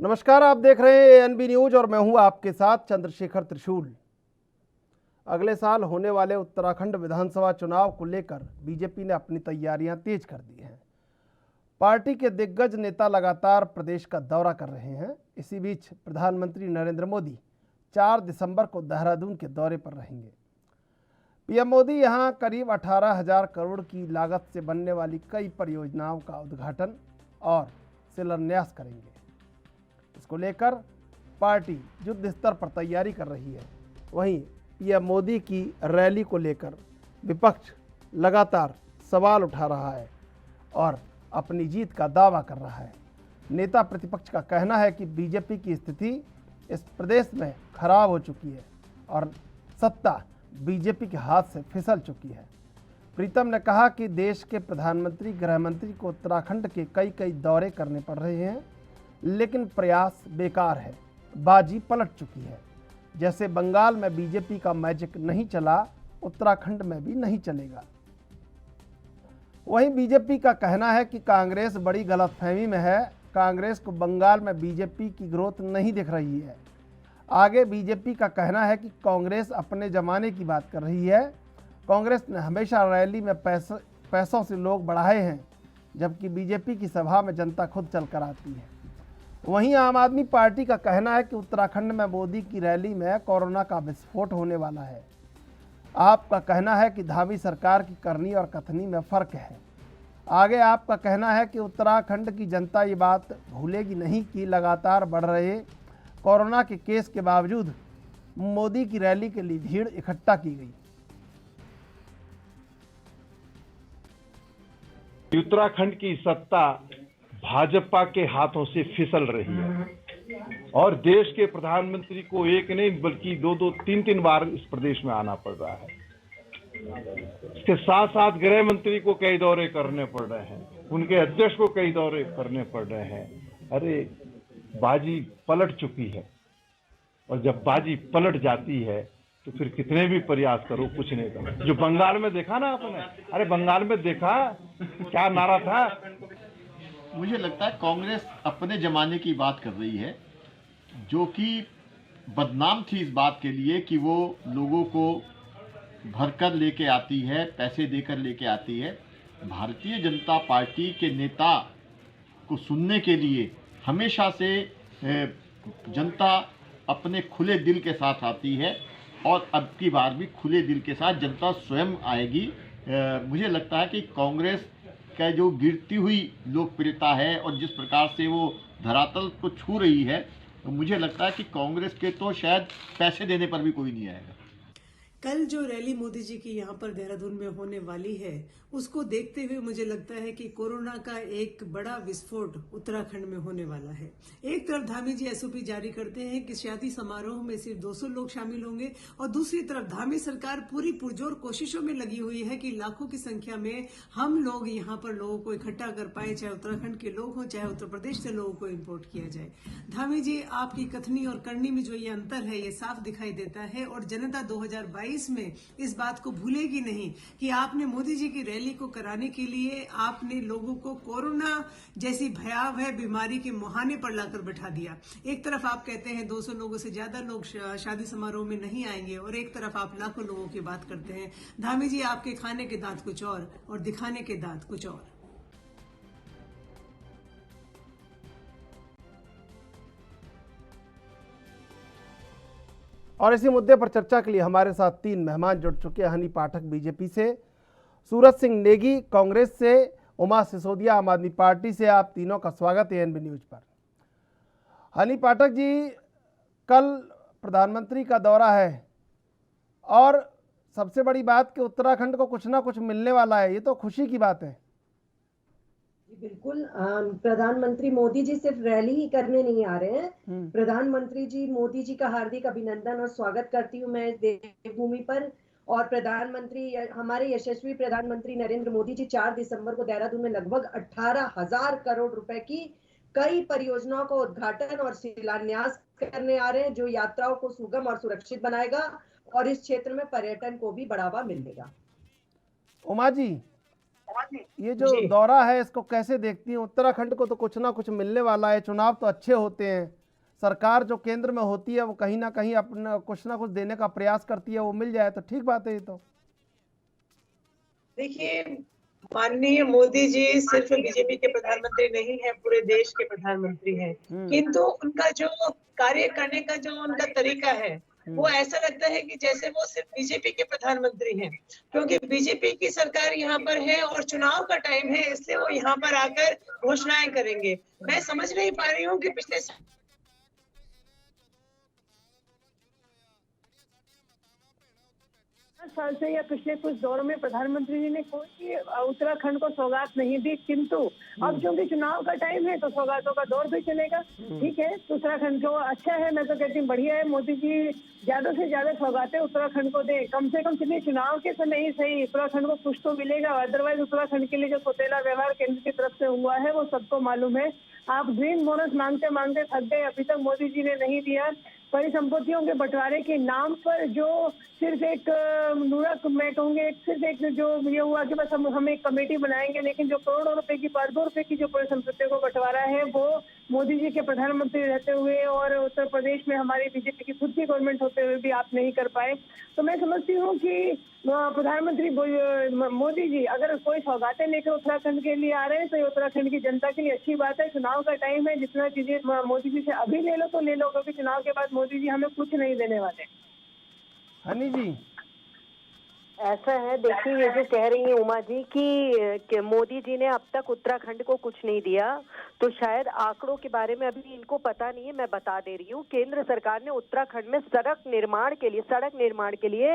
नमस्कार, आप देख रहे हैं एएनबी न्यूज और मैं हूं आपके साथ चंद्रशेखर त्रिशूल। अगले साल होने वाले उत्तराखंड विधानसभा चुनाव को लेकर बीजेपी ने अपनी तैयारियां तेज कर दी हैं। पार्टी के दिग्गज नेता लगातार प्रदेश का दौरा कर रहे हैं। इसी बीच प्रधानमंत्री नरेंद्र मोदी 4 दिसंबर को देहरादून के दौरे पर रहेंगे। पीएम मोदी यहां करीब 18,000 करोड़ की लागत से बनने वाली कई परियोजनाओं का उद्घाटन और शिलान्यास करेंगे। इसको लेकर पार्टी युद्ध स्तर पर तैयारी कर रही है। वहीं पीएम मोदी की रैली को लेकर विपक्ष लगातार सवाल उठा रहा है और अपनी जीत का दावा कर रहा है। नेता प्रतिपक्ष का कहना है कि बीजेपी की स्थिति इस प्रदेश में खराब हो चुकी है और सत्ता बीजेपी के हाथ से फिसल चुकी है। प्रीतम ने कहा कि देश के प्रधानमंत्री गृह मंत्री को उत्तराखंड के कई दौरे करने पड़ रहे हैं, लेकिन प्रयास बेकार है। बाजी पलट चुकी है। जैसे बंगाल में बीजेपी का मैजिक नहीं चला, उत्तराखंड में भी नहीं चलेगा। वहीं बीजेपी का कहना है कि कांग्रेस बड़ी गलतफहमी में है। कांग्रेस को बंगाल में बीजेपी की ग्रोथ नहीं दिख रही है। आगे बीजेपी का कहना है कि कांग्रेस अपने ज़माने की बात कर रही है। कांग्रेस ने हमेशा रैली में पैसों से लोग बढ़ाए हैं, जबकि बीजेपी की सभा में जनता खुद चलकर आती है। वहीं आम आदमी पार्टी का कहना है कि उत्तराखंड में मोदी की रैली में कोरोना का विस्फोट होने वाला है। आपका कहना है कि धामी सरकार की करनी और कथनी में फ़र्क है। आगे आपका कहना है कि उत्तराखंड की जनता ये बात भूलेगी नहीं कि लगातार बढ़ रहे कोरोना के केस के बावजूद मोदी की रैली के लिए भीड़ इकट्ठा की गई। उत्तराखंड की सत्ता भाजपा के हाथों से फिसल रही है और देश के प्रधानमंत्री को एक नहीं बल्कि 2-2, 3-3 बार इस प्रदेश में आना पड़ रहा है। इसके साथ साथ गृह मंत्री को कई दौरे करने पड़ रहे हैं, उनके अध्यक्ष को कई दौरे करने पड़ रहे हैं। अरे बाजी पलट चुकी है और जब बाजी पलट जाती है तो फिर कितने भी प्रयास करो कुछ नहीं करो। जो बंगाल में देखा ना आपने, अरे बंगाल में देखा क्या नारा था। मुझे लगता है कांग्रेस अपने जमाने की बात कर रही है, जो कि बदनाम थी इस बात के लिए कि वो लोगों को भरकर लेके आती है, पैसे देकर लेके आती है। भारतीय जनता पार्टी के नेता को सुनने के लिए हमेशा से जनता अपने खुले दिल के साथ आती है और अब की बार भी खुले दिल के साथ जनता स्वयं आएगी। मुझे लगता है कि कांग्रेस का जो गिरती हुई लोकप्रियता है और जिस प्रकार से वो धरातल को छू रही है, तो मुझे लगता है कि कांग्रेस के तो शायद पैसे देने पर भी कोई नहीं आएगा। कल जो रैली मोदी जी की यहाँ पर देहरादून में होने वाली है, उसको देखते हुए मुझे लगता है कि कोरोना का एक बड़ा विस्फोट उत्तराखंड में होने वाला है। एक तरफ धामी जी एसओपी जारी करते हैं कि शादी समारोह में सिर्फ 200 लोग शामिल होंगे और दूसरी तरफ धामी सरकार पूरी पुरजोर कोशिशों में लगी हुई है कि लाखों की संख्या में हम लोग यहाँ पर लोगों को इकट्ठा कर पाए, चाहे उत्तराखंड के लोग हों चाहे उत्तर प्रदेश से लोगों को इम्पोर्ट किया जाए। धामी जी, आपकी कथनी और करनी में जो ये अंतर है ये साफ दिखाई देता है और जनता 2022 में इस बात को भूलेगी नहीं कि आपने मोदी जी की रैली को कराने के लिए आपने लोगों को कोरोना जैसी भयावह बीमारी के मुहाने पर लाकर बैठा दिया। एक तरफ आप कहते हैं 200 लोगों से ज्यादा लोग शादी समारोह में नहीं आएंगे और एक तरफ आप लाखों लोगों की बात करते हैं। धामी जी, आपके खाने के दांत कुछ और दिखाने के दांत कुछ और। और इसी मुद्दे पर चर्चा के लिए हमारे साथ 3 मेहमान जुड़ चुके हैं। हनी पाठक बीजेपी से, सूरज सिंह नेगी कांग्रेस से, उमा सिसोदिया आम आदमी पार्टी से। आप तीनों का स्वागत है एएनबी न्यूज पर। हनी पाठक जी, कल प्रधानमंत्री का दौरा है और सबसे बड़ी बात कि उत्तराखंड को कुछ ना कुछ मिलने वाला है, ये तो खुशी की बात है। बिल्कुल, प्रधानमंत्री मोदी जी सिर्फ रैली ही करने नहीं आ रहे हैं। प्रधानमंत्री जी मोदी जी का हार्दिक अभिनंदन और स्वागत करती हूँ मैं इस देवभूमि पर। और प्रधानमंत्री, हमारे यशस्वी प्रधानमंत्री नरेंद्र मोदी जी 4 दिसंबर को देहरादून में लगभग 18,000 करोड़ रुपए की कई परियोजनाओं का उद्घाटन और शिलान्यास करने आ रहे हैं, जो यात्राओं को सुगम और सुरक्षित बनाएगा और इस क्षेत्र में पर्यटन को भी बढ़ावा मिलेगा। उमा जी, ये जो दौरा है इसको कैसे देखती हैं? उत्तराखंड को तो कुछ ना कुछ मिलने वाला है, चुनाव तो अच्छे होते हैं, सरकार जो केंद्र में होती है वो कहीं ना कहीं अपना कुछ ना कुछ देने का प्रयास करती है, वो मिल जाए तो ठीक बात है। ये तो देखिए, माननीय मोदी जी सिर्फ बीजेपी के प्रधानमंत्री नहीं है, पूरे देश के प्रधानमंत्री हैं। किंतु उनका जो कार्य करने का जो उनका तरीका है, वो ऐसा लगता है कि जैसे वो सिर्फ बीजेपी के प्रधानमंत्री हैं, क्योंकि बीजेपी की सरकार यहाँ पर है और चुनाव का टाइम है, इसलिए वो यहाँ पर आकर घोषणाएं करेंगे। मैं समझ नहीं पा रही हूँ कि पिछले साल से या पिछले कुछ दौर में प्रधानमंत्री जी ने कोई उत्तराखंड को सौगात नहीं दी, किंतु अब क्योंकि चुनाव का टाइम है तो सौगातों का दौर भी चलेगा। ठीक है, उत्तराखंड को अच्छा है, मैं तो कहती हूँ बढ़िया है, मोदी जी ज्यादा से ज्यादा सौगातें उत्तराखंड को दे, कम से कम चलिए चुनाव के समय ही सही उत्तराखंड को कुछ तो मिलेगा। अदरवाइज उत्तराखंड के लिए जो सौतेला व्यवहार केंद्र की तरफ से हुआ है वो सबको मालूम है। आप ग्रीन बोनस मांगते मांगते थक गए, अभी तक मोदी जी ने नहीं दिया। परिसंपत्तियों के बंटवारे के नाम पर जो सिर्फ एक नूरक, मैं कहूँगी सिर्फ एक जो ये हुआ कि बस हम एक कमेटी बनाएंगे, लेकिन जो करोड़ों रुपए की, 2 रुपए की जो परिसंपत्तियों को बंटवारा है वो मोदी जी के प्रधानमंत्री रहते हुए और उत्तर प्रदेश में हमारी बीजेपी की खुद की गवर्नमेंट होते हुए भी आप नहीं कर पाए। तो मैं समझती हूँ कि प्रधानमंत्री मोदी जी अगर कोई सौगातें लेकर उत्तराखंड के लिए आ रहे हैं तो ये उत्तराखंड की जनता के लिए अच्छी बात है। चुनाव का टाइम है, जितना चीजें मोदी जी से अभी ले लो तो ले लो, क्योंकि चुनाव के बाद मोदी जी हमें कुछ नहीं देने वाले। हनी जी, ऐसा है, देखिए ये जो कह रही है उमा जी कि मोदी जी ने अब तक उत्तराखंड को कुछ नहीं दिया, तो शायद आंकड़ों के बारे में अभी इनको पता नहीं है, मैं बता दे रही हूँ। केंद्र सरकार ने उत्तराखंड में सड़क निर्माण के लिए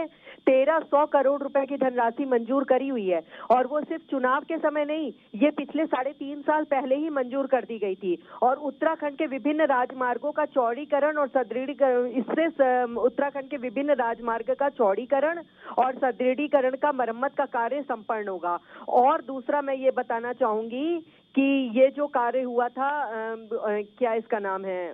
1300 करोड़ रुपए की धनराशि मंजूर करी हुई है, और वो सिर्फ चुनाव के समय नहीं, ये पिछले 3.5 साल पहले ही मंजूर कर दी गई थी। और उत्तराखंड के विभिन्न राजमार्गों का चौड़ीकरण और सुदृढ़ीकरण, इससे उत्तराखंड के विभिन्न राजमार्ग का चौड़ीकरण और सुदृढ़ीकरण का मरम्मत का कार्य संपन्न होगा। और दूसरा मैं ये बताना चाहूंगी कि ये जो कार्य हुआ था, क्या इसका नाम है,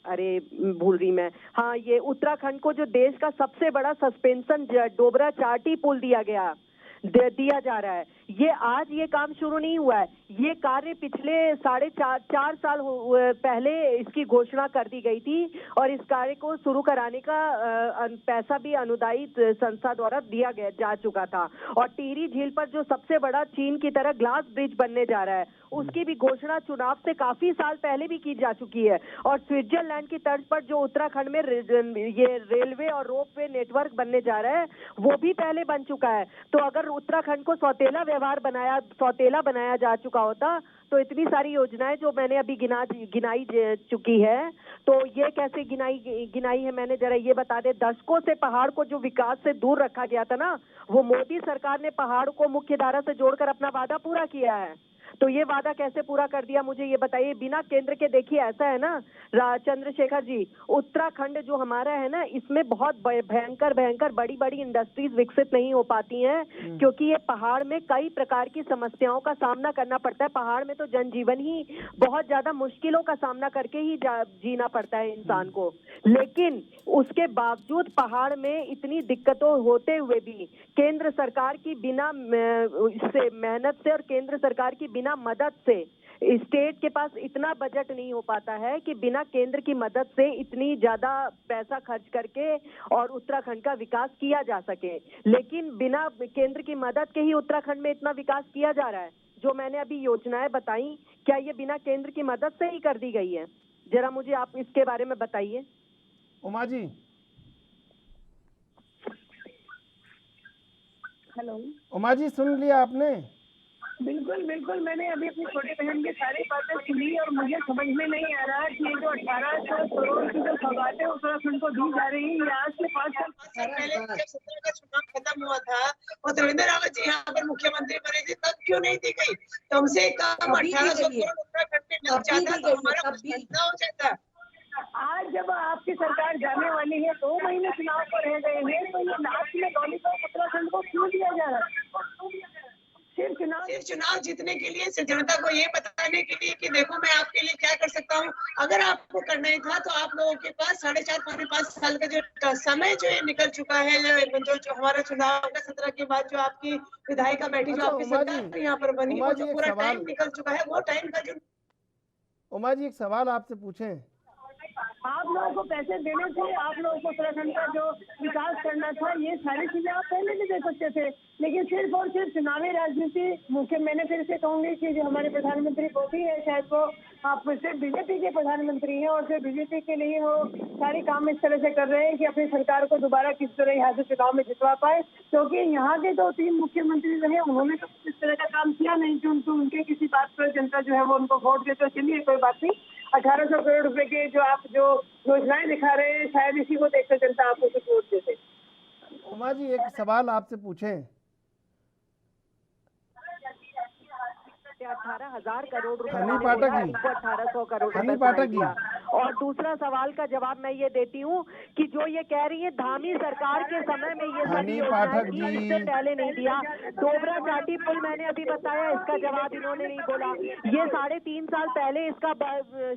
अरे भूल रही मैं, हाँ, ये उत्तराखंड को जो देश का सबसे बड़ा सस्पेंशन डोबरा चाटी पुल दिया जा रहा है, ये आज ये काम शुरू नहीं हुआ है, ये कार्य पिछले 4.5 साल पहले इसकी घोषणा कर दी गई थी, और इस कार्य को शुरू कराने का पैसा भी अनुदानित संस्था द्वारा दिया जा चुका था। और टिहरी झील पर जो सबसे बड़ा चीन की तरह ग्लास ब्रिज बनने जा रहा है, उसकी भी घोषणा चुनाव से काफी साल पहले भी की जा चुकी है। और स्विट्जरलैंड की तर्ज पर जो उत्तराखंड में ये रेलवे और रोपवे नेटवर्क बनने जा रहा है, वो भी पहले बन चुका है। तो अगर उत्तराखंड को सौतेला बनाया जा चुका होता तो इतनी सारी योजनाएं जो मैंने अभी गिनाई चुकी है, तो ये कैसे गिनाई है मैंने, जरा ये बता दे। दशकों से पहाड़ को जो विकास से दूर रखा गया था ना, वो मोदी सरकार ने पहाड़ को मुख्य धारा से जोड़कर अपना वादा पूरा किया है। तो ये वादा कैसे पूरा कर दिया, मुझे ये बताइए। बिना केंद्र के, देखिए ऐसा है ना चंद्रशेखर जी, उत्तराखंड जो हमारा है ना, इसमें बहुत भयंकर बड़ी इंडस्ट्रीज विकसित नहीं हो पाती हैं, क्योंकि ये पहाड़ में कई प्रकार की समस्याओं का सामना करना पड़ता है। पहाड़ में तो जनजीवन ही बहुत ज्यादा मुश्किलों का सामना करके ही जीना पड़ता है इंसान को। लेकिन उसके बावजूद पहाड़ में इतनी दिक्कतों होते हुए भी केंद्र सरकार की बिना मेहनत से और केंद्र सरकार की बिना मदद से स्टेट के पास इतना बजट नहीं हो पाता है कि बिना केंद्र की मदद से इतनी ज्यादा पैसा खर्च करके और उत्तराखंड का विकास किया जा सके। लेकिन बिना केंद्र की मदद के ही उत्तराखंड में इतना विकास किया जा रहा है। जो मैंने अभी योजनाएं बताई, क्या ये बिना केंद्र की मदद से ही कर दी गई है? जरा मुझे आप इसके बारे में बताइए। उमा जी, हेलो। उमा जी, सुन लिया आपने? बिल्कुल, मैंने अभी अपनी छोटी बहन की सारी बातें सुनी और मुझे समझ में नहीं आ रहा कि ये जो 1800 करोड़ की जो सौगातें उत्तराखंड को दी जा रही है, आज से 5 साल पहले जब 17 का चुनाव खत्म हुआ था और त्रिवेंद्र रावत जी यहाँ पर मुख्यमंत्री बने थे, तब क्यों नहीं दी गई? कम से कम 1800 करोड़ उत्तराखंड में लग जाता तो हमारा कुछ फायदा हो जाता। आज जब आपकी सरकार जाने वाली है, 2 महीने चुनाव को रह गए हैं, तो ये लास्ट में लॉलीपॉप उत्तराखंड को क्यों दिया जा रहा है? सिर्फ चुनाव जीतने के लिए, सिर्फ जनता को ये बताने के लिए कि देखो मैं आपके लिए क्या कर सकता हूँ। अगर आपको करना ही था तो आप लोगों के पास 4.5 साल का जो समय जो निकल चुका है, जो हमारा चुनाव का 17 के बाद जो आपकी विधायिका बैठी, जो आपकी सरकार यहाँ पर बनी, वो जो पूरा टाइम निकल चुका है, वो टाइम का जो। उमा जी, एक सवाल आपसे पूछें। आप लोगों को पैसे देने थे, आप लोगों को उत्तराखंड का जो विकास करना था, ये सारी चीजें आप पहले भी दे सकते थे, लेकिन सिर्फ और सिर्फ चुनावी राजनीति मुख्य। मैंने फिर से कहूंगी कि जो हमारे प्रधानमंत्री मोदी है, शायद वो आप सिर्फ बीजेपी के प्रधानमंत्री हैं और सिर्फ बीजेपी के लिए वो सारे काम इस तरह से कर रहे हैं कि अपनी सरकार को दोबारा किस तरह यहाँ से चुनाव में जितवा पाए, क्योंकि यहाँ के 2-3 मुख्यमंत्री रहे, उन्होंने तो इस तरह का काम किया नहीं कि उनके किसी बात पर जनता जो है वो उनको वोट दे। तो चलिए कोई बात नहीं, 1800 करोड़ रुपए के जो आप जो योजनाएं दिखा रहे हैं, शायद इसी को देखकर जनता आपको कुछ वोट देते। उमा जी, एक सवाल आपसे पूछें। 18,000 करोड़ रुपए, हनी पाठक जी, 1800 करोड़ हनी पाठक जी, और दूसरा सवाल का जवाब मैं ये देती हूँ कि जो ये कह रही है धामी सरकार के समय में ये हनी पाठक जी, इससे पहले नहीं दिया। डोबरा चाटी पुल मैंने अभी बताया, इसका जवाब इन्होंने नहीं बोला। ये 3.5 साल पहले इसका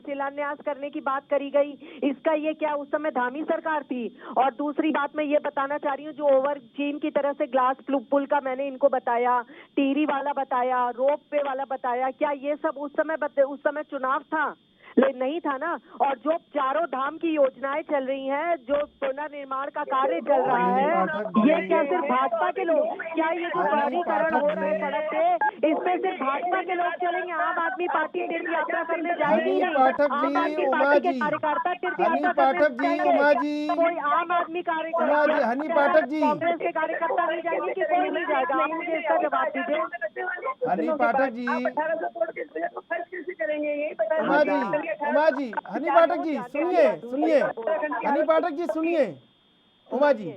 शिलान्यास करने की बात करी गई, इसका ये क्या उस समय धामी सरकार थी? और दूसरी बात मैं ये बताना चाह रही हूँ, जो ओवर चीन की तरह से ग्लास पुल का मैंने इनको बताया, टीरी वाला बताया, रोप वे वाला बताया, क्या ये सब उस समय चुनाव था? नहीं था ना। और जो चारों धाम की योजनाएं चल रही हैं, जो पुनर्निर्माण का कार्य चल रहा है, ये क्या सिर्फ भाजपा के लोग, क्या ये जो बर्गीकरण हो रहा है सड़क पे, इसमें सिर्फ भाजपा के लोग चलेंगे? आम आदमी पार्टी तीर्थ यात्रा करने जाएगी? आम आदमी पार्टी के कार्यकर्ता तीर्थ यात्रा करने जाएंगे? कोई आम आदमी कार्यकर्ता, हनी पाठक जी, कांग्रेस के कार्यकर्ता नहीं जाएंगे कि कोई नहीं जाएगा? आप मुझे इसका जवाब दीजिए। हनी पाठक जी, 1800 करोड़ के खर्च कैसे करेंगे, यही बता। उमा जी, हनी पाठक जी सुनिए, हनी पाठक जी सुनिए। उमा जी,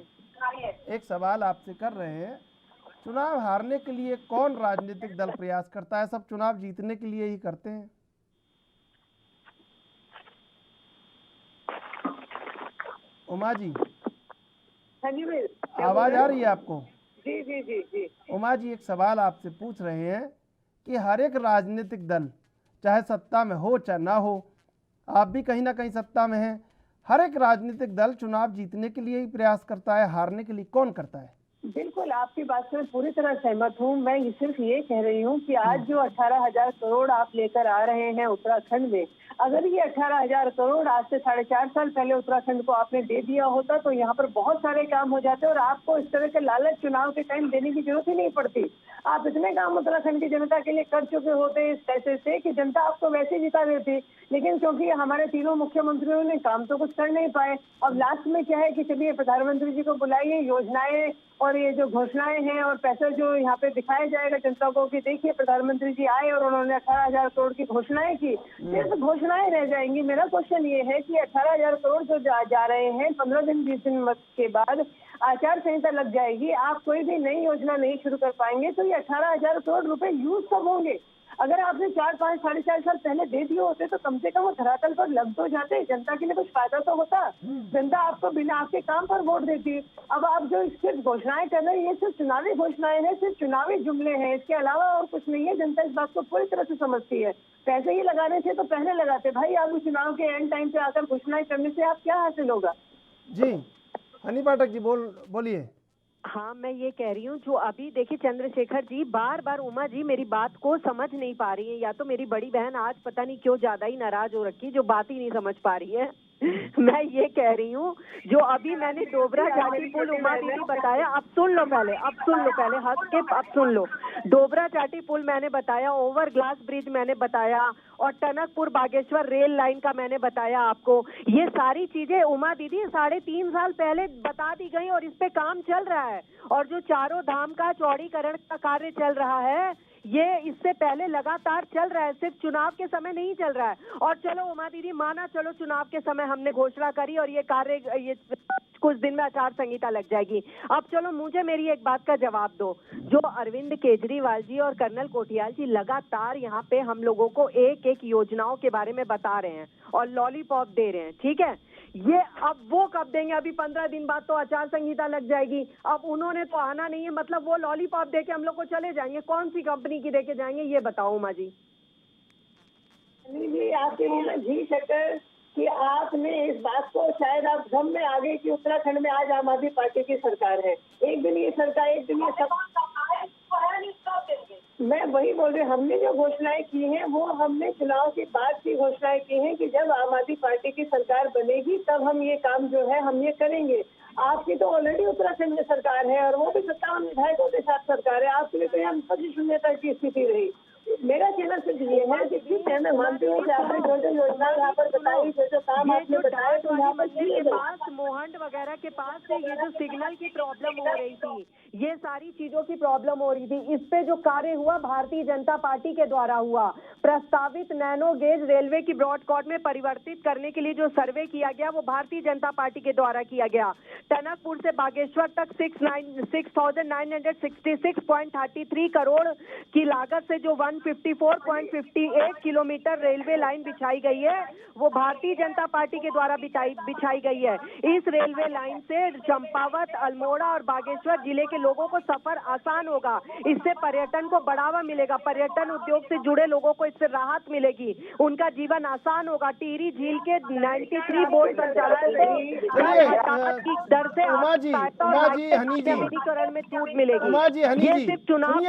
एक सवाल आपसे कर रहे हैं, चुनाव हारने के लिए कौन राजनीतिक दल प्रयास करता है? सब चुनाव जीतने के लिए ही करते हैं। उमा जी, आवाज आ रही है आपको? जी जी जी जी। उमा जी, एक सवाल आपसे पूछ रहे हैं कि हर एक राजनीतिक दल चाहे सत्ता में हो चाहे ना हो, आप भी कहीं ना कहीं सत्ता में हैं, हर एक राजनीतिक दल चुनाव जीतने के लिए ही प्रयास करता है, हारने के लिए कौन करता है? बिल्कुल, आपकी बात से पूरी तरह सहमत हूँ। मैं सिर्फ ये कह रही हूँ कि आज जो 18,000 करोड़ आप लेकर आ रहे हैं उत्तराखंड में, अगर ये 18,000 करोड़ आज से 4.5 साल पहले उत्तराखंड को आपने दे दिया होता तो यहाँ पर बहुत सारे काम हो जाते और आपको इस तरह के लालच चुनाव के टाइम देने की जरूरत ही नहीं पड़ती। आप इतने काम उत्तराखंड की जनता के लिए कर चुके होते इस पैसे से कि जनता आपको वैसे ही जिता देती, लेकिन क्योंकि हमारे तीनों मुख्यमंत्रियों ने काम तो कुछ कर नहीं पाए। अब लास्ट में क्या है कि चलिए प्रधानमंत्री जी को बुलाइए, योजनाएं और ये जो घोषणाएं हैं और पैसा जो यहाँ पे दिखाया जाएगा जनता को कि देखिए प्रधानमंत्री जी आए और उन्होंने 18,000 करोड़ की घोषणाएं की, सिर्फ घोषणाएं रह जाएंगी। मेरा क्वेश्चन ये है कि 18,000 करोड़ जो जा रहे हैं, 15 दिन 20 दिन के बाद आचार संहिता लग जाएगी, आप कोई भी नई योजना नहीं शुरू कर पाएंगे, तो ये 18,000 करोड़ रुपए यूज कब होंगे? अगर आपने 4-5 4.5 साल पहले दे दिए होते तो कम से कम वो धरातल पर लग तो जाते, जनता के लिए कुछ फायदा तो होता, जनता आपको बिना आपके काम पर वोट देती। अब आप जो सिर्फ घोषणाएं कर रहे हैं, ये सिर्फ चुनावी घोषणाएं हैं, सिर्फ चुनावी जुमले हैं, इसके अलावा और कुछ नहीं है। जनता इस बात को पूरी तरह से समझती है। पैसे ही लगाने थे तो पहले लगाते भाई, आप चुनाव के एंड टाइम पे आकर घोषणाएं करने से आप क्या हासिल होगा? जी हनी पाठक जी बोलिए। हाँ, मैं ये कह रही हूँ, जो अभी देखिए चंद्रशेखर जी बार बार उमा जी मेरी बात को समझ नहीं पा रही है, या तो मेरी बड़ी बहन आज पता नहीं क्यों ज्यादा ही नाराज हो रखी, जो बात ही नहीं समझ पा रही है। मैं ये कह रही हूँ, जो अभी मैंने डोबरा चाटी पुल उमा दीदी बताया, अब सुन लो पहले हंस के अब सुन लो। डोबरा चाटी पुल मैंने बताया, ओवर ग्लास ब्रिज मैंने बताया, और टनकपुर बागेश्वर रेल लाइन का मैंने बताया आपको। ये सारी चीजें उमा दीदी 3.5 साल पहले बता दी गई और इस पे काम चल रहा है। और जो चारों धाम का चौड़ीकरण का कार्य चल रहा है, ये इससे पहले लगातार चल रहा है, सिर्फ चुनाव के समय नहीं चल रहा है। और चलो उमा दीदी माना, चलो चुनाव के समय हमने घोषणा करी और ये कार्य ये कुछ दिन में आचार संहिता लग जाएगी। अब चलो मुझे मेरी एक बात का जवाब दो, जो अरविंद केजरीवाल जी और कर्नल कोटियाल जी लगातार यहाँ पे हम लोगों को एक एक योजनाओं के बारे में बता रहे हैं और लॉलीपॉप दे रहे हैं, ठीक है, ये अब वो कब देंगे? अभी 15 दिन बाद तो आचार संहिता लग जाएगी। अब उन्होंने तो आना नहीं है, मतलब वो लॉलीपॉप देके हम लोग को चले जाएंगे। कौन सी कंपनी की देके जाएंगे ये बताओ उमा जी। जी आपके मुंह में घी शक्कर कि आपने इस बात को शायद आप गम में आ गए कि उत्तराखंड में आज आम आदमी पार्टी की सरकार है। एक दिन ये सरकार, एक दिन ये सब, मैं वही बोल रही हूँ। हमने जो घोषणाएं की हैं वो हमने चुनाव के बाद की घोषणाएं की हैं कि जब आम आदमी पार्टी की सरकार बनेगी तब हम ये काम जो है हम ये करेंगे। आपकी तो ऑलरेडी उत्तराखंड में सरकार है और वो भी 57 विधायकों के साथ सरकार है। आपके लिए तो यहाँ पति शून्यता की स्थिति रही। मेरा कहना सिर्फ ये है कि ठीक है, मैं मानती हूँ कि आपने जो जो योजना यहाँ पर बताई, जो जो काम आपने बताया, तो यहाँ पर किए गए। मोहंड वगैरह के पास से ये जो सिग्नल की प्रॉब्लम हो रही थी, ये सारी चीजों की प्रॉब्लम हो रही थी, इस पे जो कार्य हुआ भारतीय जनता पार्टी के द्वारा हुआ। प्रस्तावित नैनो गेज रेलवे की ब्रॉडकॉट में परिवर्तित करने के लिए जो सर्वे किया गया वो भारतीय जनता पार्टी के द्वारा किया गया। टनकपुर से बागेश्वर तक 6,966.33 करोड़ की लागत से जो 154.58 किलोमीटर रेलवे लाइन बिछाई गई है वो भारतीय जनता पार्टी के द्वारा बिछाई गई है। इस रेलवे लाइन से चंपावत, अल्मोड़ा और बागेश्वर जिले के लोगों को सफर आसान होगा। इससे पर्यटन को बढ़ावा मिलेगा, पर्यटन उद्योग से जुड़े लोगों को इससे राहत मिलेगी, उनका जीवन आसान होगा। टिहरी झील के 93 बोट संचालकों की दर से अमलीकरण में छूट मिलेगी। ये सिर्फ चुनाव के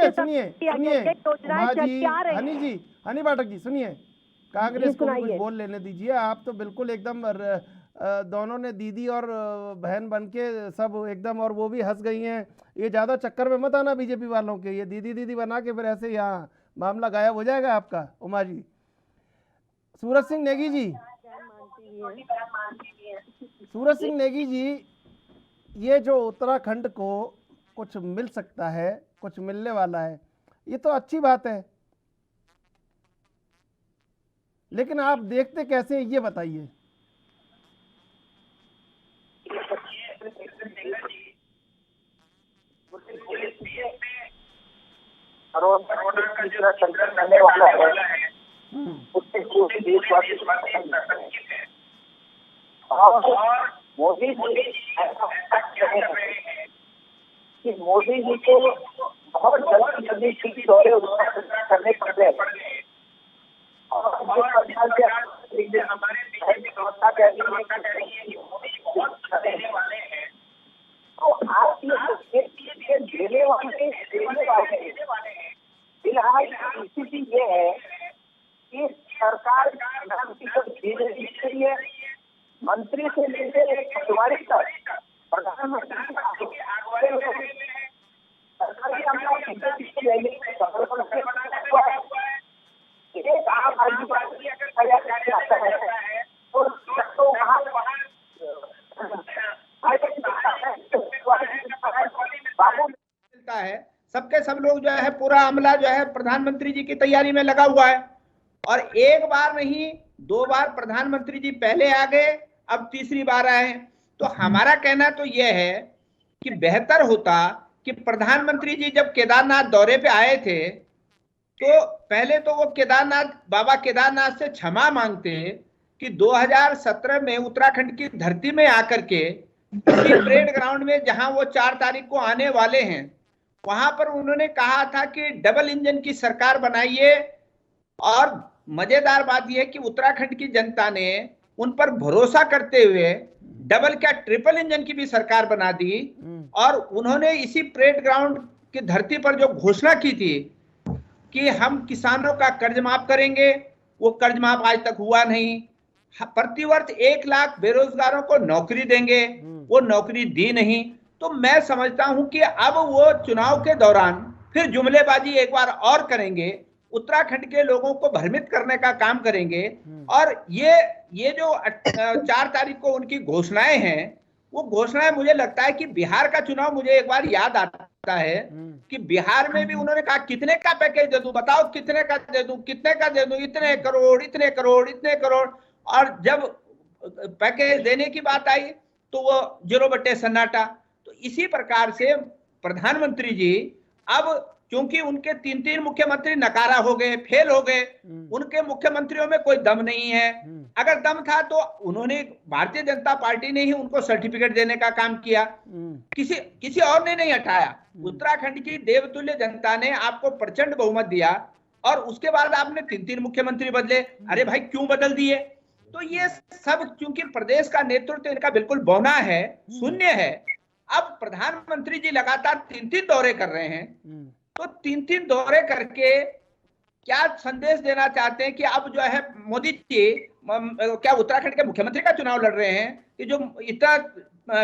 हनी पाठक जी सुनिए, कांग्रेस को कुछ बोल लेने दीजिए। आप तो बिल्कुल एकदम दोनों ने दीदी और बहन बन के सब एकदम, और वो भी हंस गई हैं। ये ज्यादा चक्कर में मत आना बीजेपी वालों के, ये दीदी दीदी बना के फिर ऐसे यहाँ मामला गायब हो जाएगा आपका। उमा जी, सूरज सिंह नेगी जी, सूरज सिंह नेगी जी, ये जो उत्तराखंड को कुछ मिल सकता है, कुछ मिलने वाला है, ये तो अच्छी बात है, लेकिन आप देखते कैसे हैं ये बताइए। संकट करने वाला है उससे पूरे देशवासी और मोदी जी कि मोदी जी को बहुत जल्दी की दौरे करने पड़ रहे और हमारे व्यवस्था कह रही है तो आप ये देने वाले फिलहाल स्थिति ये है कि सरकार है, मंत्री से लेकर पटवारी तक प्रधानमंत्री एक आम आदमी है, सबके सब लोग जो है पूरा अमला जो है प्रधानमंत्री जी की तैयारी में लगा हुआ है। और एक बार नहीं 2 बार प्रधानमंत्री जी पहले आ गए, अब तीसरी बार आए। तो हमारा कहना तो यह है कि बेहतर होता कि प्रधानमंत्री जी जब केदारनाथ दौरे पे आए थे तो पहले तो वो बाबा केदारनाथ से क्षमा मांगते कि 2017 में उत्तराखंड की धरती में आकर के परेड ग्राउंड में जहां वो 4 तारीख को आने वाले हैं वहां पर उन्होंने कहा था कि डबल इंजन की सरकार बनाइए। और मजेदार बात यह है कि उत्तराखंड की जनता ने उन पर भरोसा करते हुए डबल क्या ट्रिपल इंजन की भी सरकार बना दी। और उन्होंने इसी परेड ग्राउंड की धरती पर जो घोषणा की थी कि हम किसानों का कर्ज माफ करेंगे, वो कर्ज माफ आज तक हुआ नहीं। प्रतिवर्ष 1 लाख बेरोजगारों को नौकरी देंगे, वो नौकरी दी नहीं। तो मैं समझता हूं कि अब वो चुनाव के दौरान फिर जुमलेबाजी एक बार और करेंगे, उत्तराखंड के लोगों को भ्रमित करने का काम करेंगे। और ये जो 4 तारीख को उनकी घोषणाएं हैं, वो घोषणाएं मुझे लगता है कि बिहार का चुनाव मुझे एक बार याद आता है कि बिहार में भी उन्होंने कहा कितने का पैकेज दे दूं, बताओ कितने का दे दूं, कितने का दे दूं, इतने करोड़ इतने करोड़ इतने करोड़। और जब पैकेज देने की बात आई तो वो 0 बटे सन्नाटा। तो इसी प्रकार से प्रधानमंत्री जी अब क्योंकि उनके 3 मुख्यमंत्री नकारा हो गए, फेल हो गए। उनके मुख्यमंत्रियों में कोई दम नहीं है। अगर दम था तो उन्होंने, भारतीय जनता पार्टी ने ही उनको सर्टिफिकेट देने का काम किया, किसी और ने नहीं हटाया। उत्तराखंड की देवतुल्य जनता ने आपको प्रचंड बहुमत दिया और उसके बाद आपने 3 मुख्यमंत्री बदले। अरे भाई क्यों बदल दिए? तो ये सब क्योंकि प्रदेश का नेतृत्व इनका बिल्कुल बौना है, शून्य है। अब प्रधानमंत्री जी लगातार 3 दौरे कर रहे हैं, तो 3 दौरे करके क्या संदेश देना चाहते हैं कि अब जो है मोदी जी क्या उत्तराखंड के मुख्यमंत्री का चुनाव लड़ रहे हैं कि जो इतना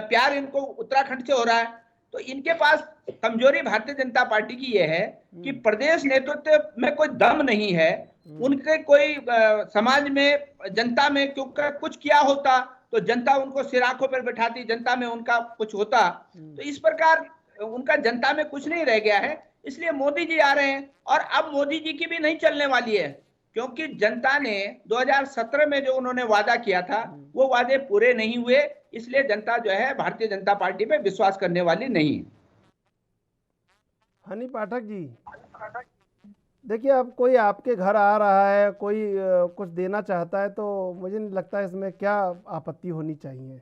प्यार इनको उत्तराखंड से हो रहा है। तो इनके पास कमजोरी भारतीय जनता पार्टी की यह है कि प्रदेश नेतृत्व में कोई दम नहीं है। उनके कोई समाज में, जनता में क्योंकि कुछ किया होता तो जनता उनको सिराखों पर बैठाती, जनता में उनका कुछ होता। तो इस प्रकार उनका जनता में कुछ नहीं रह गया है, इसलिए मोदी जी आ रहे हैं। और अब मोदी जी की भी नहीं चलने वाली है, क्योंकि जनता ने 2017 में जो उन्होंने वादा किया था वो वादे पूरे नहीं हुए, इसलिए जनता जो है भारतीय जनता पार्टी पे विश्वास करने वाली नहीं। हनी पाठक जी, देखिए अब कोई आपके घर आ रहा है, कोई कुछ देना चाहता है, तो मुझे नहीं लगता इसमें क्या आपत्ति होनी चाहिए।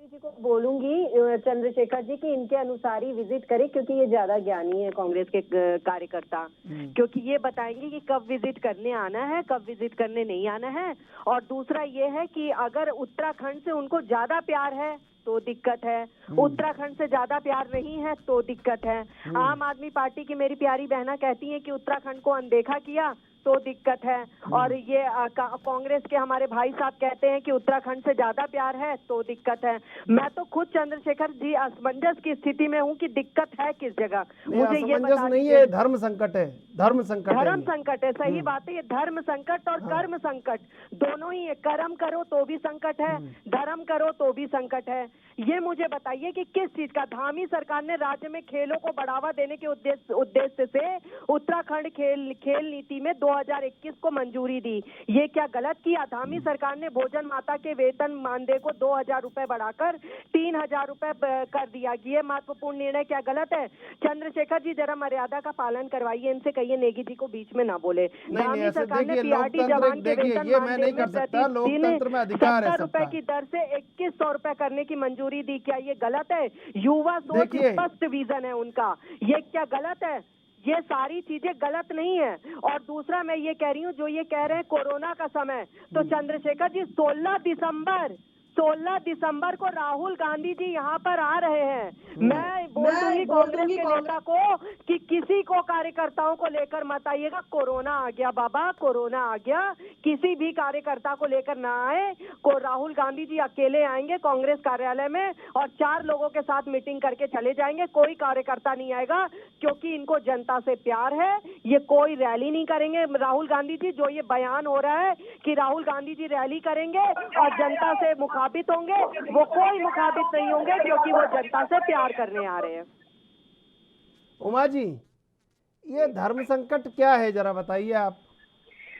जी को बोलूंगी चंद्रशेखर जी कि इनके अनुसार ही विजिट करें, क्योंकि ये ज्यादा ज्ञानी है कांग्रेस के कार्यकर्ता, क्योंकि ये बताएंगे कि कब विजिट करने आना है, कब विजिट करने नहीं आना है। और दूसरा ये है कि अगर उत्तराखंड से उनको ज्यादा प्यार है तो दिक्कत है, उत्तराखंड से ज्यादा प्यार नहीं है तो दिक्कत है। आम आदमी पार्टी की मेरी प्यारी बहना कहती है कि उत्तराखंड को अनदेखा किया तो दिक्कत है, और ये कांग्रेस के हमारे भाई साहब कहते हैं कि उत्तराखंड से ज्यादा प्यार है तो दिक्कत है। मैं तो खुद चंद्रशेखर जी असमंजस की स्थिति में हूँ कि दिक्कत है किस जगह। मुझे ये बता नहीं है, धर्म संकट है, धर्म संकट है। सही बात है, ये धर्म संकट और कर्म संकट दोनों ही है। कर्म करो तो भी संकट है, धर्म करो तो भी संकट है। ये मुझे बताइए कि किस चीज का धामी सरकार ने राज्य में खेलों को बढ़ावा देने के उद्देश्य से उत्तराखंड खेल नीति में 2021 को मंजूरी दी। ये क्या गलत किया? धामी सरकार ने भोजन माता के वेतन मानदेय को 2000 रुपए बढ़ाकर 3000 रुपए कर दिया। ये महत्वपूर्ण निर्णय क्या गलत है? चंद्रशेखर जी जरा मर्यादा का पालन करवाइए, इनसे कहिए नेगी जी को बीच में ना बोले। धामी सरकार ने पीआरटी जवान के वेतन मानदेय में प्रतिदिन 70 रुपए की दर से 2100 रुपए करने की मंजूरी दी। क्या ये गलत है? युवा सोच स्पष्ट विजन है उनका, ये क्या गलत है? ये सारी चीजें गलत नहीं है। और दूसरा मैं ये कह रही हूँ, जो ये कह रहे हैं कोरोना का समय, तो चंद्रशेखर जी 16 दिसंबर को राहुल गांधी जी यहाँ पर आ रहे हैं। मैं बोल दूंगी कांग्रेस के नेता को कि किसी को कार्यकर्ताओं को लेकर मत आइएगा। कोरोना आ गया बाबा, कोरोना आ गया, किसी भी कार्यकर्ता को लेकर ना आए। को राहुल गांधी जी अकेले आएंगे कांग्रेस कार्यालय में और 4 लोगों के साथ मीटिंग करके चले जाएंगे। कोई कार्यकर्ता नहीं आएगा, क्योंकि इनको जनता से प्यार है। ये कोई रैली नहीं करेंगे। राहुल गांधी जी, जो ये बयान हो रहा है कि राहुल गांधी जी रैली करेंगे और जनता से मुखाबित होंगे, वो कोई मुखाबित नहीं होंगे, क्योंकि वो जनता से प्यार करने आ रहे हैं। उमा जी, ये धर्म संकट क्या है, जरा बताइए आप।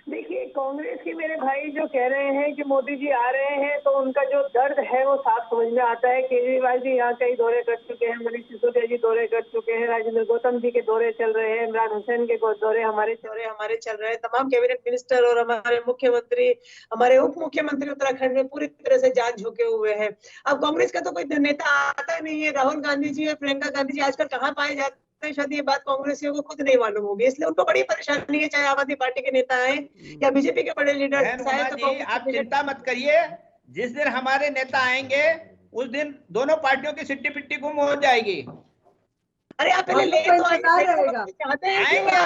देखिए, कांग्रेस के मेरे भाई जो कह रहे हैं कि मोदी जी आ रहे हैं, तो उनका जो दर्द है वो साफ समझ में आता है। केजरीवाल जी यहाँ कई दौरे कर चुके हैं, मनीष सिसोदिया जी दौरे कर चुके हैं, राजेंद्र गौतम जी के दौरे चल रहे हैं, इमरान हुसैन के दौरे हमारे चल रहे हैं। तमाम कैबिनेट मिनिस्टर और हमारे मुख्यमंत्री, हमारे उप मुख्यमंत्री उत्तराखंड में पूरी तरह से जान झोंके हुए हैं। अब कांग्रेस का तो कोई नेता आता नहीं है। राहुल गांधी जी और प्रियंका गांधी जी आजकल कहाँ पाए जाते हैं, शायद ये बात कांग्रेसियों को खुद नहीं मालूम होगी, इसलिए उनको बड़ी परेशानी है, चाहे आम आदमी पार्टी के नेता आए या बीजेपी के बड़े लीडर आए। तो आप चिंता मत करिए, जिस दिन हमारे नेता आएंगे उस दिन दोनों पार्टियों की सिट्टी पिट्टी गुम हो जाएगी। अरे आप पहले ले तो आएंगे,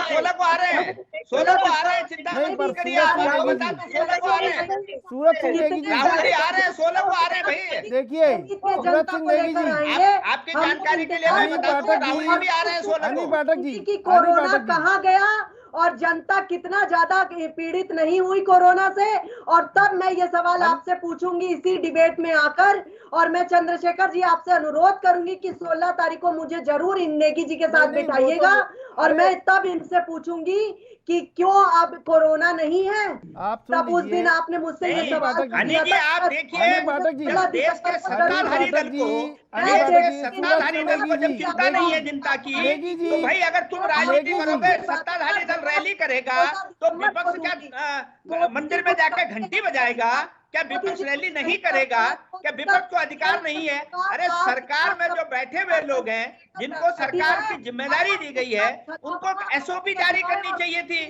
16 को आ रहे हैं, 16 को आ रहे हैं, चिंता मत करिए। आप बता दो 16 को आ रहे हैं, सूरज सिंह नेगी जी राहुल जी आ रहे हैं, 16 को आ रहे हैं भाई। देखिए सूरज सिंह नेगी जी, आपकी जानकारी के लिए मैं बता दूं, राहुल जी आ रहे हैं 16 को। पाठक जी, कि कोरोना कहाँ गया और जनता कितना ज्यादा पीड़ित नहीं हुई कोरोना से। और तब मैं ये सवाल आपसे पूछूंगी इसी डिबेट में आकर, और मैं चंद्रशेखर जी आपसे अनुरोध करूंगी कि 16 तारीख को मुझे जरूर नेगी जी के साथ बिठाइएगा, और मैं तब इनसे पूछूंगी कि क्यों अब कोरोना नहीं है। आप सुन तब उस लीजिए। दिन आपने मुझसे ये हनी सवाल पाठक जी, हनी किया जी, था। आप देखिए, हनी पाठक जी, जब देश के सत्ताधारी दल को सत्ताधारी दल को जब चिंता नहीं है जनता की, नेगी जी, तो भाई अगर तुम राजनीति नेगी जी, करोगे, सत्ताधारी दल रैली करेगा, तो विपक्ष क्या मंदिर में जाकर घंटी बजाएगा? क्या विपक्ष रैली नहीं करेगा? क्या विपक्ष को अधिकार नहीं है? अरे सरकार में जो बैठे हुए लोग हैं, जिनको सरकार की जिम्मेदारी दी गई है, उनको एसओपी जारी करनी चाहिए थी,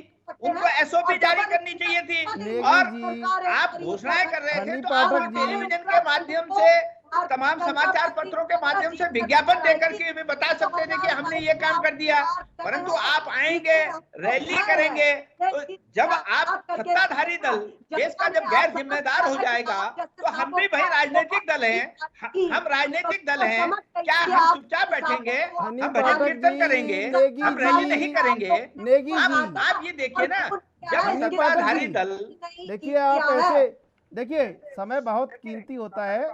उनको एसओपी जारी करनी चाहिए थी। और आप घोषणाएं कर रहे थे, तो आप टेलीविजन के माध्यम से, तमाम समाचार पत्रों के माध्यम से विज्ञापन देकर के भी बता सकते थे कि हमने ये काम कर दिया, परंतु आप आएंगे, रैली करेंगे, तो जब आप सत्ताधारी दल देश का जब गैर जिम्मेदार हो जाएगा, तो हम भी भाई राजनीतिक दल हैं, हम राजनीतिक दल हैं, क्या हम चुपचाप बैठेंगे? हम भजन कीर्तन करेंगे, हम रैली नहीं करेंगे? नेगी आप ये देखिए ना, जब सत्ताधारी दल, देखिए आप ऐसे देखिए, समय बहुत कीमती होता है।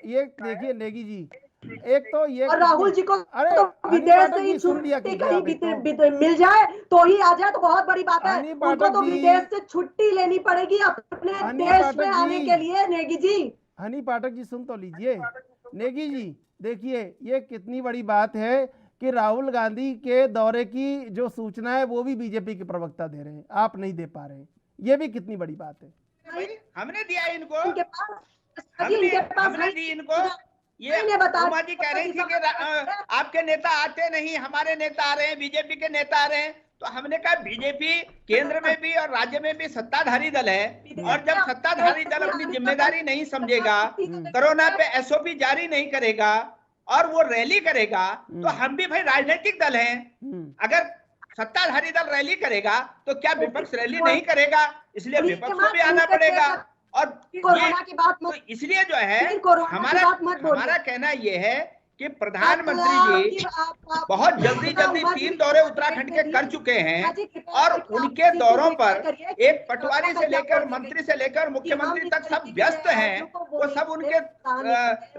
ये देखिए नेगी जी, एक तो ये और राहुल जी को अरे तो हनी विदेश पाठक से ही जी, सुन लिया छुट्टी कीजिए कहीं आप एक तो। मिल जाए तो ही आ जाए तो बहुत बड़ी बात है। हनी उनको पाठक तो जी, विदेश से छुट्टी लेनी पड़ेगी अपने हनी देश पाठक में आने जी, के लिए। नेगी जी, हनी पाठक जी सुन तो लीजिए। नेगी जी देखिए, ये कितनी बड़ी बात है कि राहुल गांधी के दौरे की जो सूचना है वो भी बीजेपी के प्रवक्ता दे रहे हैं, आप नहीं दे पा रहे हैं। ये भी कितनी बड़ी बात है। भाई हमने दिया इनको, इनके पास हमने दी इनको। ये उमा जी कह रही थी कि आपके नेता आते नहीं, हमारे नेता आ रहे हैं, बीजेपी के नेता आ रहे हैं, तो हमने कहा बीजेपी केंद्र में भी और राज्य में भी सत्ताधारी दल है, और जब सत्ताधारी दल अपनी जिम्मेदारी नहीं समझेगा, कोरोना पे एसओपी जारी नहीं करेगा और वो रैली करेगा, तो हम भी भाई राजनीतिक दल हैं। अगर सत्ताधारी दल रैली करेगा तो क्या विपक्ष रैली नहीं करेगा? इसलिए विपक्ष को भी आना पड़ेगा। और कोरोना की बात तो इसलिए जो है हमारा हमारा कहना ये है कि प्रधानमंत्री जी बहुत जल्दी 3 दौरे उत्तराखंड के कर चुके हैं, और उनके दौरों पर एक पटवारी से लेकर मंत्री से लेकर मुख्यमंत्री तक सब व्यस्त हैं। वो सब उनके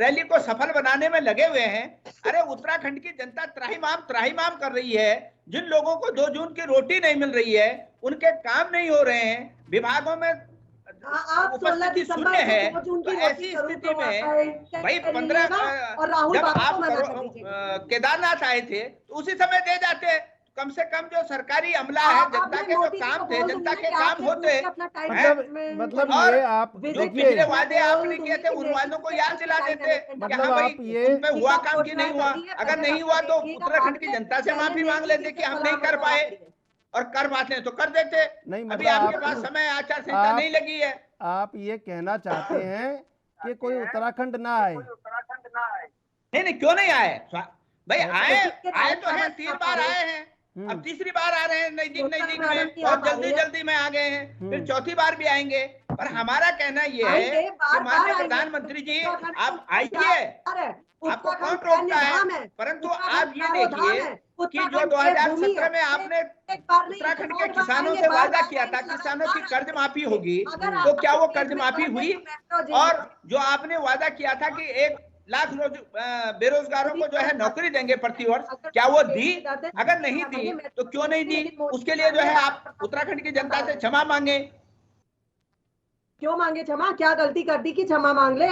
रैली को सफल बनाने में लगे हुए हैं। अरे उत्तराखंड की जनता त्राहिमाम कर रही है। जिन लोगों को 2 जून की रोटी नहीं मिल रही है, उनके काम नहीं हो रहे हैं, विभागों में उपस्थिति शून्य है, तो ऐसी स्थिति में भाई 15 जब आप केदारनाथ आए थे तो उसी समय दे जाते। कम से कम जो सरकारी अमला है, जनता के जो काम थे, जनता के काम होते। मतलब ये आप जो पिछले वादे आपने किए थे, उन वादों को याद दिला देते। मतलब आप ये उन पे हुआ काम की नहीं हुआ? अगर नहीं हुआ तो उत्तराखंड की जनता से माफी मांग लेते कि हम नहीं कर पाए, और कर पाते हैं तो कर देते। नहीं, अभी मतलब आपके पास समय आचार संहिता नहीं लगी है। आप ये कहना चाहते हैं कि कोई उत्तराखंड ना आए? नहीं, क्यों नहीं आए भाई? आए तो हैं, 3 बार आए हैं, अब तीसरी बार आ रहे हैं नजदीक में, और जल्दी में आ गए हैं, फिर चौथी बार भी आएंगे। पर हमारा कहना ये है कि माननीय प्रधानमंत्री जी, आप आइए, आपको कौन रोकता है? परंतु आप ये देखिए कि जो 2017 में आपने उत्तराखंड के किसानों से वादा किया था, किसानों की कर्ज माफी होगी, तो क्या वो कर्ज माफी हुई? और जो आपने वादा किया था कि 1 लाख बेरोजगारों को जो है नौकरी देंगे प्रति वर्ष, क्या वो दी? अगर नहीं दी तो क्यों नहीं दी? उसके लिए जो है आप उत्तराखंड की जनता से क्षमा मांगे। क्यों मांगे क्षमा? क्या गलती कर दी कि क्षमा मांग ले?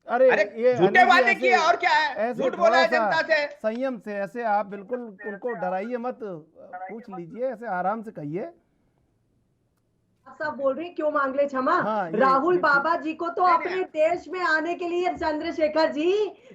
अरे ये झूठे वादे किए, और क्या है? ऐसे झूठ बोला है जनता से। संयम से, ऐसे आप बिल्कुल उनको डराइए मत, पूछ लीजिए, ऐसे आराम से कहिए। आप सब बोल रहे हैं क्यों मांग ले क्षमा? हाँ, राहुल बाबा जी को तो अपने देश में आने के लिए चंद्रशेखर जी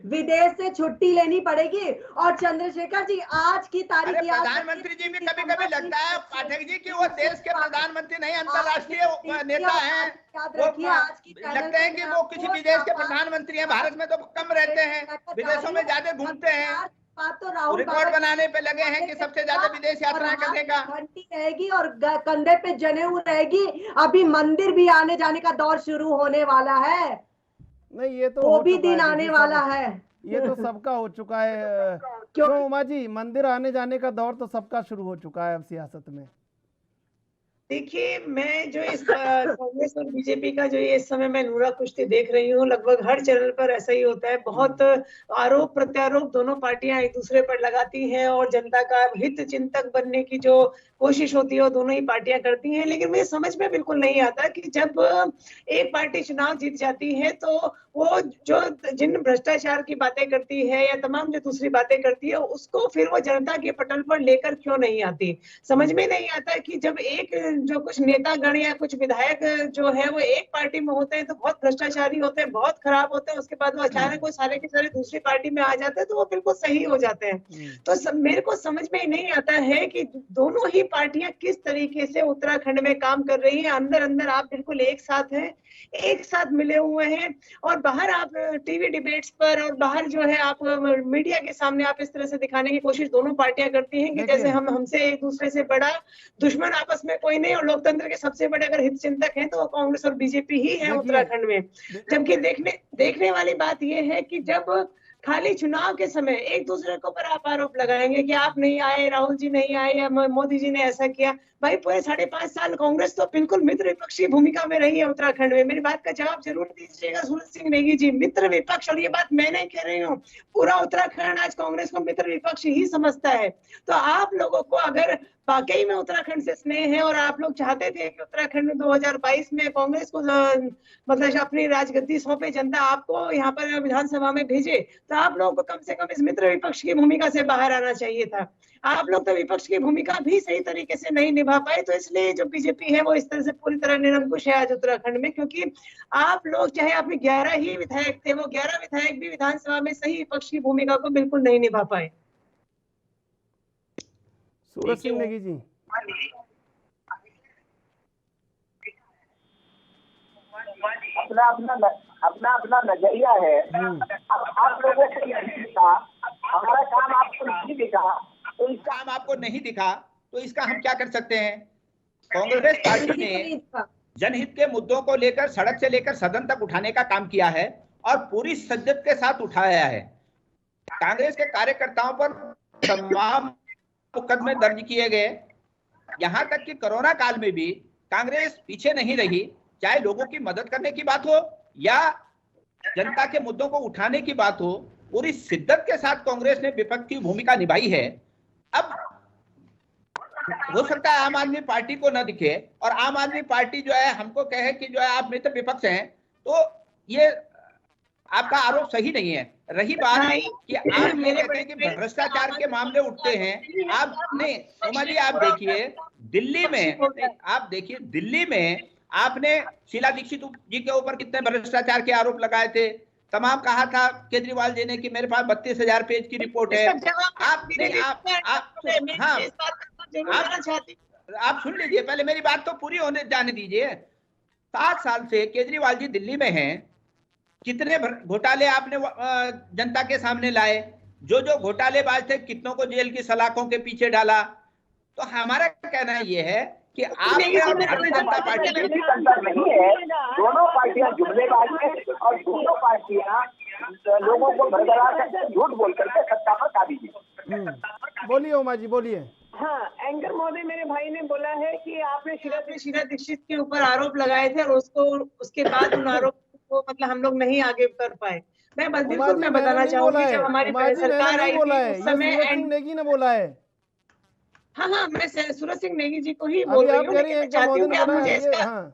विदेश से छुट्टी लेनी पड़ेगी। और चंद्रशेखर जी आज की तारीख, प्रधानमंत्री जी भी कभी लगता है पाठक जी कि वो देश के प्रधानमंत्री नहीं, अंतर्राष्ट्रीय नेता हैं। लगता है कि वो किसी विदेश के प्रधानमंत्री हैं। भारत में तो कम रहते हैं, विदेशों में ज्यादा घूमते हैं। तो रिकॉर्ड बनाने पे लगे हैं कि सबसे ज्यादा विदेश यात्रा करने का। घंटी रहेगी और कंधे पे जनेऊ रहेगी। अभी मंदिर भी आने जाने का दौर शुरू होने वाला है। नहीं, ये तो वो भी दिन आने वाला है। ये तो सबका हो चुका है। क्यों उमा जी? मंदिर आने जाने का दौर तो सबका शुरू हो चुका है अब सियासत में। देखिए, मैं जो इस कांग्रेस और बीजेपी का जो ये इस समय मैं नूरा कुश्ती देख रही हूँ, लगभग हर चैनल पर ऐसा ही होता है। बहुत आरोप प्रत्यारोप दोनों पार्टियां एक दूसरे पर लगाती हैं और जनता का हित चिंतक बनने की जो कोशिश होती है वो दोनों ही पार्टियां करती हैं। लेकिन मुझे समझ में बिल्कुल नहीं आता कि जब एक पार्टी चुनाव जीत जाती है तो वो जो जिन भ्रष्टाचार की बातें करती है या तमाम जो दूसरी बातें करती है उसको फिर वो जनता के पटल पर लेकर क्यों नहीं आती। समझ में नहीं आता कि जब एक जो कुछ नेतागण या कुछ विधायक जो है वो एक पार्टी में होते हैं तो बहुत भ्रष्टाचारी होते हैं, बहुत खराब होते हैं, उसके बाद वो अचानक वो सारे के सारे दूसरी पार्टी में आ जाते हैं तो वो बिल्कुल सही हो जाते हैं। तो मेरे को समझ में नहीं आता है कि दोनों ही पार्टियां किस तरीके से उत्तराखंड में काम कर रही है। अंदर अंदर आप बिल्कुल एक साथ हैं, एक साथ मिले हुए हैं, और बाहर आप टीवी डिबेट्स पर और बाहर जो है आप मीडिया के सामने आप इस तरह से दिखाने की कोशिश दोनों पार्टियां करती हैं कि जैसे हमसे एक दूसरे से बड़ा दुश्मन आपस में कोई नहीं, और लोकतंत्र के सबसे बड़े अगर हित चिंतक हैं तो वो कांग्रेस और बीजेपी ही है उत्तराखंड में। जबकि देखने वाली बात यह है कि जब खाली चुनाव के समय एक दूसरे के ऊपर आप आरोप लगाएंगे कि आप नहीं आए, राहुल जी नहीं आए या मोदी जी ने ऐसा किया। भाई पूरे 5.5 साल कांग्रेस तो बिल्कुल मित्र विपक्ष की भूमिका में रही है उत्तराखंड में। मेरी बात का जवाब जरूर दीजिएगा सूरज सिंह नेगी जी। मित्र विपक्ष, और ये बात मैं नहीं कह रही हूँ, पूरा उत्तराखंड आज कांग्रेस को मित्र विपक्ष ही समझता है। तो आप लोगों को अगर वाकई में उत्तराखंड से स्नेह है और आप लोग चाहते थे कि उत्तराखंड में 2022 में कांग्रेस को मतलब अपनी राजगद्दी सौंपे, जनता आपको यहाँ पर विधानसभा में भेजे, तो आप लोगों को कम से कम इस मित्र विपक्ष की भूमिका से बाहर आना चाहिए था। आप लोग तो विपक्ष की भूमिका भी सही तरीके से नहीं निभा पाए, तो इसलिए जो बीजेपी है वो इस तरह से पूरी तरह निरंकुश है आज उत्तराखंड में। क्योंकि आप लोग चाहे आप में 11 ही विधायक थे, वो 11 विधायक भी विधानसभा में सही विपक्ष की भूमिका को बिल्कुल नहीं निभा पाए। सूरज सिंह नेगी जी, अपना अपना नजरिया है। आप लोगों को नहीं दिखा, हमारा काम आपको नहीं दिखा, तो इस काम आपको नहीं दिखा तो इसका हम क्या कर सकते हैं। कांग्रेस पार्टी ने जनहित के मुद्दों को लेकर सड़क से लेकर सदन तक उठाने का काम किया है और पूरी सज्जत के साथ उठाया है। कांग्रेस के कार्यकर्ताओं पर तमाम मुकदमे दर्ज किए गए। यहाँ तक कि कोरोना काल में भी कांग्रेस पीछे नहीं रही, चाहे लोगों की मदद करने की बात हो या जनता के मुद्दों को उठाने की बात हो, पूरी शिद्दत के साथ कांग्रेस ने विपक्ष की भूमिका निभाई है। अब हो सकता है आम आदमी पार्टी को न दिखे और आम आदमी पार्टी जो है हमको कहे कि जो है आप मित्र विपक्ष हैं, तो ये आपका आरोप सही नहीं है। रही बात कि आप कहते हैं कि भ्रष्टाचार के मामले उठते हैं, आप नहीं उमा जी, आप देखिए दिल्ली में आपने शीला दीक्षित जी के ऊपर कितने भ्रष्टाचार के आरोप लगाए थे। तमाम कहा था केजरीवाल जी ने कि मेरे पास 32,000 पेज की रिपोर्ट है। आप सुन लीजिए, पहले मेरी बात तो पूरी होने जाने दीजिए। 7 साल से केजरीवाल जी दिल्ली में हैं, कितने घोटाले आपने जनता के सामने लाए, जो घोटालेबाज थे कितनों को जेल की सलाखों के पीछे डाला। तो हमारा कहना ये है कि आप भारतीय जनता पार्टी नहीं है, दोनों पार्टियां जुमलेबाज हैं और दोनों पार्टियां लोगों को भरभरा कर झूठ बोल करके सत्ता पर काबिज है। बोलिए उमा जी, बोलिए। हाँ, एंकर महोदय, मेरे भाई ने बोला है कि आपने शीला दीक्षित के ऊपर आरोप लगाए थे और उसके बाद उन आरोप को मतलब हम लोग नहीं आगे कर पाए। मैं बस बिल्कुल मैं बताना चाहूंगी, जब हमारी सरकार आई थी उस समय नेगी ने बोला है। हाँ, मैं सूरज सिंह नेगी जी को ही बोल रही हूँ, लेकिन मैं चाहती हूँ कि आप मुझे इसका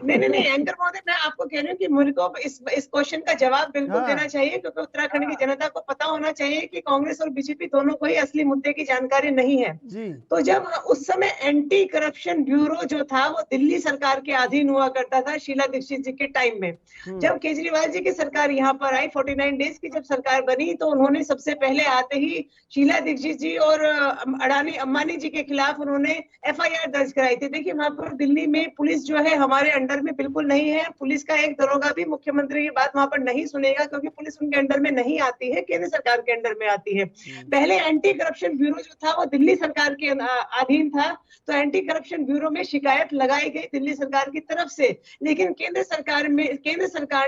नहीं एंकर महोदय, मैं आपको कह रही हूँ कि मुझे को इस क्वेश्चन का जवाब बिल्कुल देना चाहिए, क्योंकि उत्तराखंड की जनता को पता होना चाहिए कि कांग्रेस और बीजेपी दोनों को ही असली मुद्दे की जानकारी नहीं है जी। तो जब उस समय एंटी करप्शन ब्यूरो जो था वो दिल्ली सरकार के अधीन हुआ करता था शीला दीक्षित जी के टाइम में। जब केजरीवाल जी की सरकार यहाँ पर आई, 49 डेज की जब सरकार बनी, तो उन्होंने सबसे पहले आते ही शीला दीक्षित जी और अंबानी जी के खिलाफ उन्होंने FIR दर्ज कराई थी। देखिए वहां पर दिल्ली में पुलिस जो है हमारे अंडर में बिल्कुल नहीं है। पुलिस का एक दरोगा भी मुख्यमंत्री की बात वहां पर नहीं सुनेगा, क्योंकि पुलिस उनके अंडर में नहीं आती है, केंद्र सरकार के अंडर में आती है। पहले एंटी करप्शन ब्यूरो जो था वो दिल्ली सरकार के अधीन था, तो एंटी करप्शन ब्यूरो में शिकायत लगाई गई दिल्ली सरकार की तरफ से, लेकिन केंद्र सरकार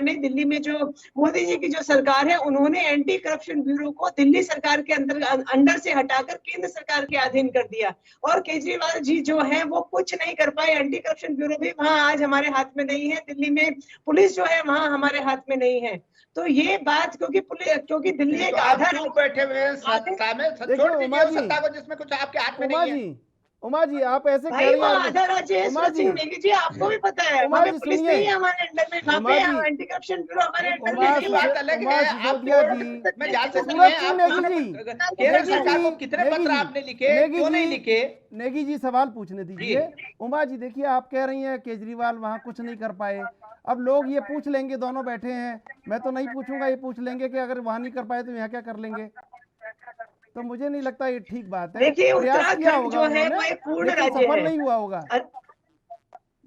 ने दिल्ली में जो मोदी जी की जो सरकार है, उन्होंने एंटी करप्शन ब्यूरो को दिल्ली सरकार के अंडर से हटाकर केंद्र सरकार के अधीन कर दिया। और केजरीवाल जी जो है वो कुछ नहीं कर पाए। एंटी करप्शन ब्यूरो भी वहां आज हमारे हाथ में नहीं है, दिल्ली में पुलिस जो है वहां हमारे हाथ में नहीं है। तो ये बात क्योंकि दिल्ली एक आधार बैठे हुए हैं सत्ता में, छोड़ दीजिए उस सत्ता को जिसमें कुछ आपके हाथ में नहीं है। उमा जी आप ऐसे कह भाई रही वो हैं। आधा राज्य है सूरज सिंह नेगी जी, आपको भी पता है। उमा वहाँ जी पे पुलिस सुनिए। नहीं है हमारे अंडर में, वहाँ उमा पे जी। एंटी करप्शन ब्यूरो हमारे अंडर उमा में नहीं जी, है। बात अलग उमा है। सिसोदिया आप जी, मैं जान सकती सूरज हैं सिंह आप नेगी जी, केंद्र सरकार को कितने नेगी पत्र जी, आपने लिखे, नेगी क्यों नहीं जी, लिखे? नेगी जी सवाल पूछने दीजिए। उमा जी देखिए आप कह रही हैं केजरीवाल वहां कुछ नहीं कर पाए। अब लोग ये पूछ लेंगे, दोनों बैठे हैं, मैं तो नहीं पूछूंगा, ये पूछ लेंगे कि अगर वहां नहीं कर पाए तो यहाँ क्या कर लेंगे। तो मुझे नहीं लगता ये ठीक बात है। देखिए प्रयास किया उत्तराखंड होगा जो है वो उन्होंने, एक पूर्ण लेकिन राज्य सफल है। नहीं हुआ होगा।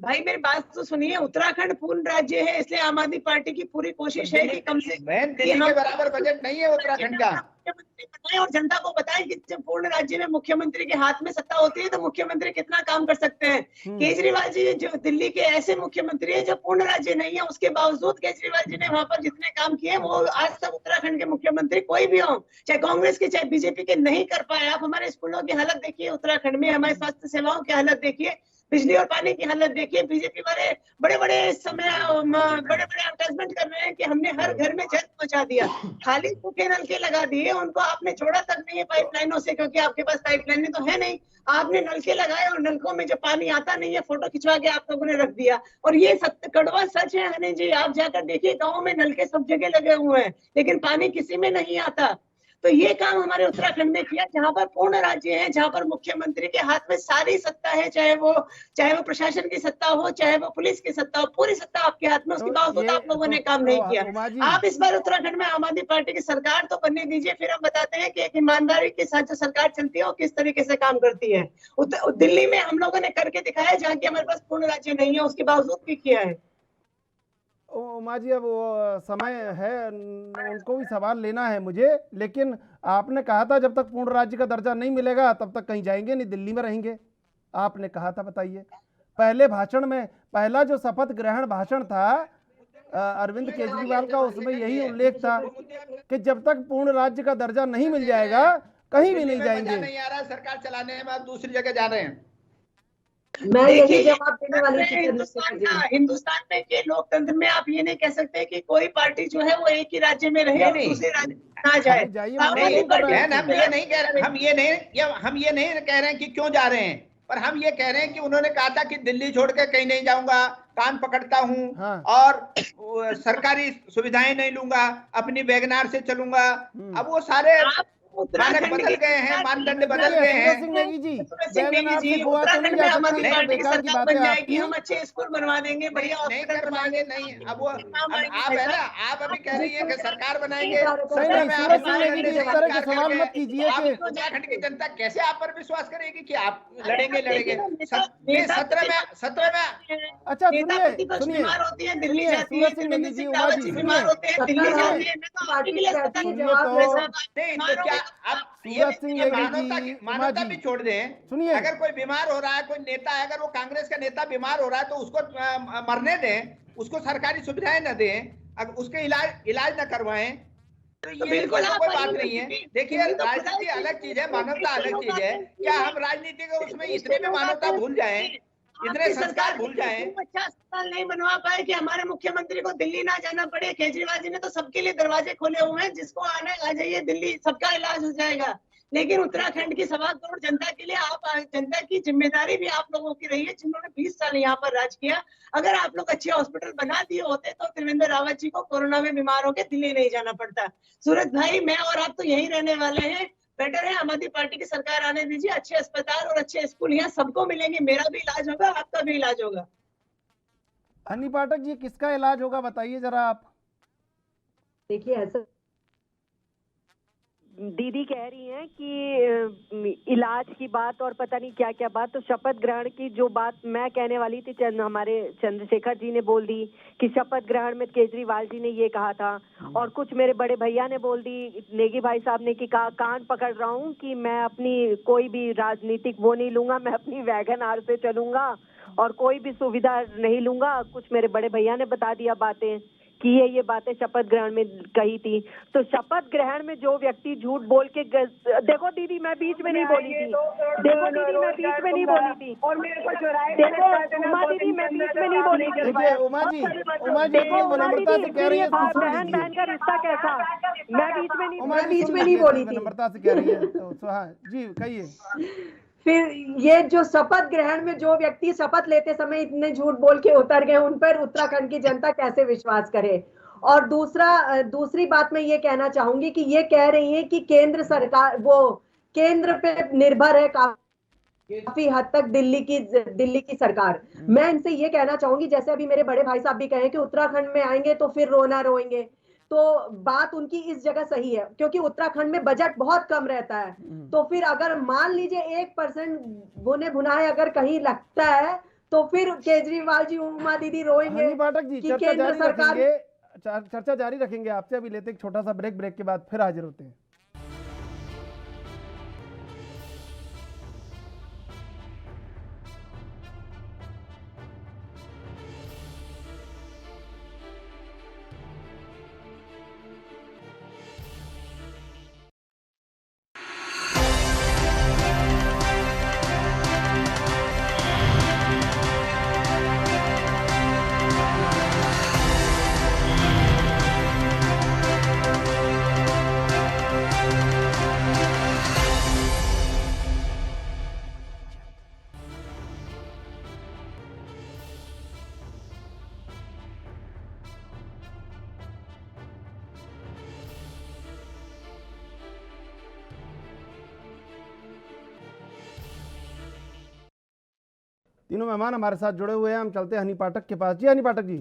भाई मेरी बात तो सुनिए, उत्तराखंड पूर्ण राज्य है, इसलिए आम आदमी पार्टी की पूरी कोशिश है कि कम से दिल्ली के बराबर बजट नहीं है उत्तराखंड का। मुख्यमंत्री बताएं और जनता को बताएं कि जब पूर्ण राज्य में मुख्यमंत्री के हाथ में सत्ता होती है तो मुख्यमंत्री कितना काम कर सकते हैं। केजरीवाल जी जो दिल्ली के ऐसे मुख्यमंत्री है जब पूर्ण राज्य नहीं है, उसके बावजूद केजरीवाल जी ने वहां पर जितने काम किए वो आज तक उत्तराखंड के मुख्यमंत्री कोई भी हो, चाहे कांग्रेस के चाहे बीजेपी के, नहीं कर पाए। आप हमारे स्कूलों की हालत देखिए उत्तराखंड में, हमारे स्वास्थ्य सेवाओं की हालत देखिए, बिजली और पानी की हालत देखिए। बीजेपी वाले बड़े बड़े एडवर्टाइजमेंट कर रहे हैं कि हमने हर घर में जल पहुंचा दिया, खाली सूखे नलके लगा दिए, उनको आपने छोड़ा तक नहीं है पाइपलाइनों से, क्योंकि आपके पास पाइपलाइनें तो है नहीं। आपने नलके लगाए और नलकों में जब पानी आता नहीं है, फोटो खिंचवा के आप लोगों ने रख दिया। और ये सत्य कड़वा सच है हनी जी, आप जाकर देखिए गाँव में नलके सब जगह लगे हुए हैं, लेकिन पानी किसी में नहीं आता। तो ये काम हमारे उत्तराखंड ने किया, जहां पर पूर्ण राज्य है, जहां पर मुख्यमंत्री के हाथ में सारी सत्ता है, चाहे वो प्रशासन की सत्ता हो, चाहे वो पुलिस की सत्ता हो, पूरी सत्ता आपके हाथ में, उसके बावजूद आप लोगों ने काम नहीं किया। आप इस बार उत्तराखंड में आम आदमी पार्टी की सरकार तो बनने दीजिए, फिर हम बताते हैं कि एक ईमानदारी के साथ जो सरकार चलती है वो किस तरीके से काम करती है। दिल्ली में हम लोगों ने करके दिखाया, जहाँ की हमारे पास पूर्ण राज्य नहीं है, उसके बावजूद भी किया है। उमा जी अब वो समय है, उनको भी सवाल लेना है मुझे, लेकिन आपने कहा था जब तक पूर्ण राज्य का दर्जा नहीं मिलेगा तब तक कहीं जाएंगे नहीं, दिल्ली में रहेंगे, आपने कहा था। बताइए, पहले भाषण में, पहला जो शपथ ग्रहण भाषण था अरविंद केजरीवाल का, उसमें यही उल्लेख था कि जब तक पूर्ण राज्य का दर्जा नहीं मिल जाएगा कहीं भी नहीं जाएंगे। नहीं आ रहा है सरकार चलाने में, आप दूसरी जगह जा रहे हैं। मैं यही जवाब देने वाली थी। हिंदुस्तान में के लोकतंत्र में आप ये नहीं कह सकते कि कोई पार्टी जो है वो एक ही राज्य में रहे और दूसरे राज्य ना जाए। हम ये नहीं कह रहे, हम ये नहीं कह रहे हैं कि क्यों जा रहे हैं, पर हम ये कह रहे हैं कि उन्होंने कहा था कि दिल्ली छोड़ के कहीं नहीं जाऊंगा, कान पकड़ता हूं, और सरकारी सुविधाएं नहीं लूंगा, अपनी वैगनार से चलूंगा। अब वो सारे मानक बदल गए हैं, मानदंड बदल गए हैं। उत्तराखंड में हमारी पार्टी की सरकार बन जाएगी, हम अच्छे स्कूल बनवा देंगे, बढ़िया हॉस्पिटल बनवाएंगे। नहीं, अब वो आप है ना, आप अभी कह रही है कि सरकार बनाएंगे। सवाल मत कीजिए कि उत्तराखंड की जनता कैसे आप पर विश्वास करेगी कि आप लड़ेंगे। 17 में अच्छा सुनिए बीमार होती है, दिल्ली जाती है, बीमार होते हैं, दिल्ली जाती है, क्या आप ये मानवता भी छोड़ दें। सुनिए, अगर कोई बीमार हो रहा है, कोई नेता है, अगर वो कांग्रेस का नेता बीमार हो रहा है तो उसको मरने दें, उसको सरकारी सुविधाएं न दें, अगर उसके इलाज न करवाएं, तो ये बिल्कुल कोई बात नहीं है। देखिए, राजनीति अलग चीज है, मानवता अलग चीज है। क्या हम राजनीति के उसमें इतने में मानवता भूल जाएं, इतने संस्कार भूल जाएं? अच्छा अस्पताल नहीं बनवा पाए कि हमारे मुख्यमंत्री को दिल्ली ना जाना पड़े। केजरीवाल जी ने तो सबके लिए दरवाजे खोले हुए हैं, जिसको आना है आ जाइए दिल्ली, सबका इलाज हो जाएगा। लेकिन उत्तराखंड की 1.25 करोड़ जनता के लिए जनता की जिम्मेदारी भी आप लोगों की रही है, जिन्होंने 20 साल यहाँ पर राज किया। अगर आप लोग अच्छे हॉस्पिटल बना दिए होते तो त्रिवेंद्र रावत जी को कोरोना में बीमार होकर दिल्ली नहीं जाना पड़ता। सूरज भाई, मैं और आप तो यही रहने वाले हैं, बेटर है आम आदमी पार्टी की सरकार आने दीजिए, अच्छे अस्पताल और अच्छे स्कूल यहाँ सबको मिलेंगे, मेरा भी इलाज होगा, आपका भी इलाज होगा। हनी पाठक जी, किसका इलाज होगा बताइए जरा आप। देखिए ऐसा दीदी कह रही हैं कि इलाज की बात और पता नहीं क्या क्या बात, तो शपथ ग्रहण की जो बात मैं कहने वाली थी, हमारे चंद्रशेखर जी ने बोल दी कि शपथ ग्रहण में केजरीवाल जी ने ये कहा था, और कुछ मेरे बड़े भैया ने बोल दी, नेगी भाई साहब ने, कि कहा कान पकड़ रहा हूँ कि मैं अपनी कोई भी राजनीतिक वो नहीं लूंगा, मैं अपनी वैगन आर से चलूंगा और कोई भी सुविधा नहीं लूंगा। कुछ मेरे बड़े भैया ने बता दिया बातें कि ये बातें शपथ ग्रहण में कही थी। तो शपथ ग्रहण में जो व्यक्ति झूठ बोल के देखो दीदी, मैं बीच में नहीं बोली थी, देखो दीदी मैं बीच में नहीं बोली थी, और मेरे को चुराए, देखो उमा दीदी मैं बीच में नहीं बोली थी। देखिए उमा जी देखो उमा नम्रता से दीदी, कह रही है, बहन सुन बहन लीजिए। का रिश्ता कैसा, मैं बीच में नहीं उमा जी बीच सुन में नहीं लीजिए, बोली थी। नम्रता से कह रही है तो हाँ जी कहिए। फिर ये जो शपथ ग्रहण में जो व्यक्ति शपथ लेते समय इतने झूठ बोल के उतर गए, उन पर उत्तराखंड की जनता कैसे विश्वास करे। और दूसरी बात मैं ये कहना चाहूंगी कि ये कह रही है कि केंद्र सरकार वो केंद्र पे निर्भर है काफी हद तक दिल्ली की सरकार। मैं इनसे ये कहना चाहूंगी, जैसे अभी मेरे बड़े भाई साहब भी कहे कि उत्तराखंड में आएंगे तो फिर रोना रोएंगे, तो बात उनकी इस जगह सही है क्योंकि उत्तराखंड में बजट बहुत कम रहता है। तो फिर अगर मान लीजिए 1% बुने भुनाए अगर कहीं लगता है तो फिर केजरीवाल जी, उमा दीदी रोएंगे हनी पाठक जी कि चर्चा केंद्र जारी सरकार रखेंगे, चर्चा जारी रखेंगे आपसे। अभी लेते एक छोटा सा ब्रेक के बाद फिर हाजिर होते हैं। तीनों मेहमान हमारे साथ जुड़े हुए हैं, हम चलते हैं हनी पाठक के पास। जी हनी पाठक जी।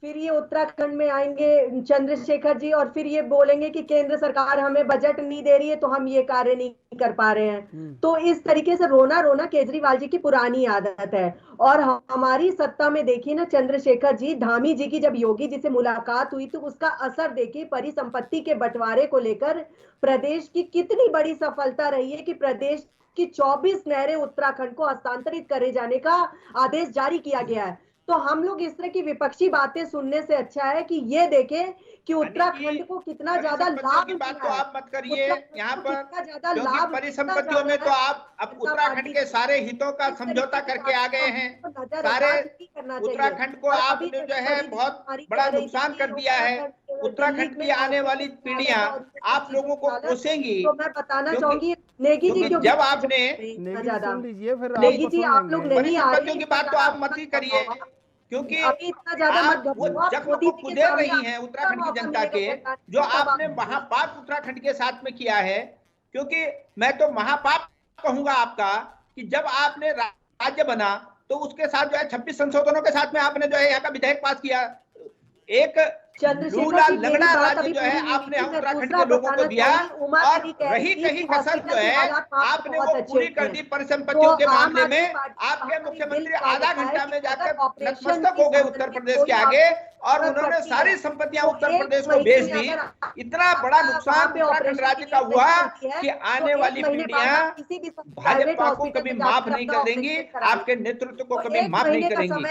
फिर ये उत्तराखंड में आएंगे चंद्रशेखर जी और फिर ये बोलेंगे कि केंद्र सरकार हमें बजट नहीं दे रही है तो हम ये कार्य नहीं कर पा रहे हैं। तो इस तरीके से रोना केजरीवाल जी की पुरानी आदत है। और हमारी सत्ता में देखिए ना, चंद्रशेखर जी, धामी जी की जब योगी जी से मुलाकात हुई तो उसका असर देखिए, परिसंपत्ति के बंटवारे को लेकर प्रदेश की कितनी बड़ी सफलता रही है कि प्रदेश की 24 नहरें उत्तराखंड को हस्तांतरित करे जाने का आदेश जारी किया गया है। तो हम लोग इस तरह की विपक्षी बातें सुनने से अच्छा है कि ये देखें कि उत्तराखंड को कितना ज्यादा लाभ की बात तो आप मत करिए यहाँ पर, कितना ज्यादा क्योंकि लाभ परिसंपत्तियों में तो आप अब उत्तराखंड के सारे हितों का समझौता करके आ गए हैं। सारे उत्तराखंड को आपने जो है बहुत बड़ा नुकसान कर दिया है। उत्तराखंड की आने वाली पीढ़ियां आप लोगों को कोसेंगी। तो मैं बताना चाहूंगी नेगी जी, क्योंकि जब आपने सुन लीजिए फिर नेगी जी, आप लोग नहीं आ परिसंपत्तियों की बात तो आप मत ही करिए, क्योंकि अभी इतना ज्यादा मत वो जख्म को कुदेर रही हैं उत्तराखंड की जनता के, जो आपने महापाप उत्तराखंड के साथ में किया है। क्योंकि मैं तो महापाप कहूंगा आपका कि जब आपने राज्य बना तो उसके साथ जो है 26 संशोधनों के साथ में आपने जो है यहाँ का विधेयक पास किया। एक लगड़ा राज्य जो है आपने उत्तराखंड के लोगों को दिया, और रही कहीं कसर जो है आपने वो पूरी कर दी परिसंपत्तियों के मामले में। आपके मुख्यमंत्री आधा घंटा में जाकर नतमस्तक हो गए उत्तर प्रदेश के आगे, और उन्होंने सारी संपत्तियां उत्तर प्रदेश को बेच दी। इतना बड़ा नुकसान उत्तराखंड राज्य का हुआ कि आने वाली पीढ़ियां भाजपा को कभी माफ नहीं कर देंगी, आपके नेतृत्व को कभी माफ नहीं करेंगी।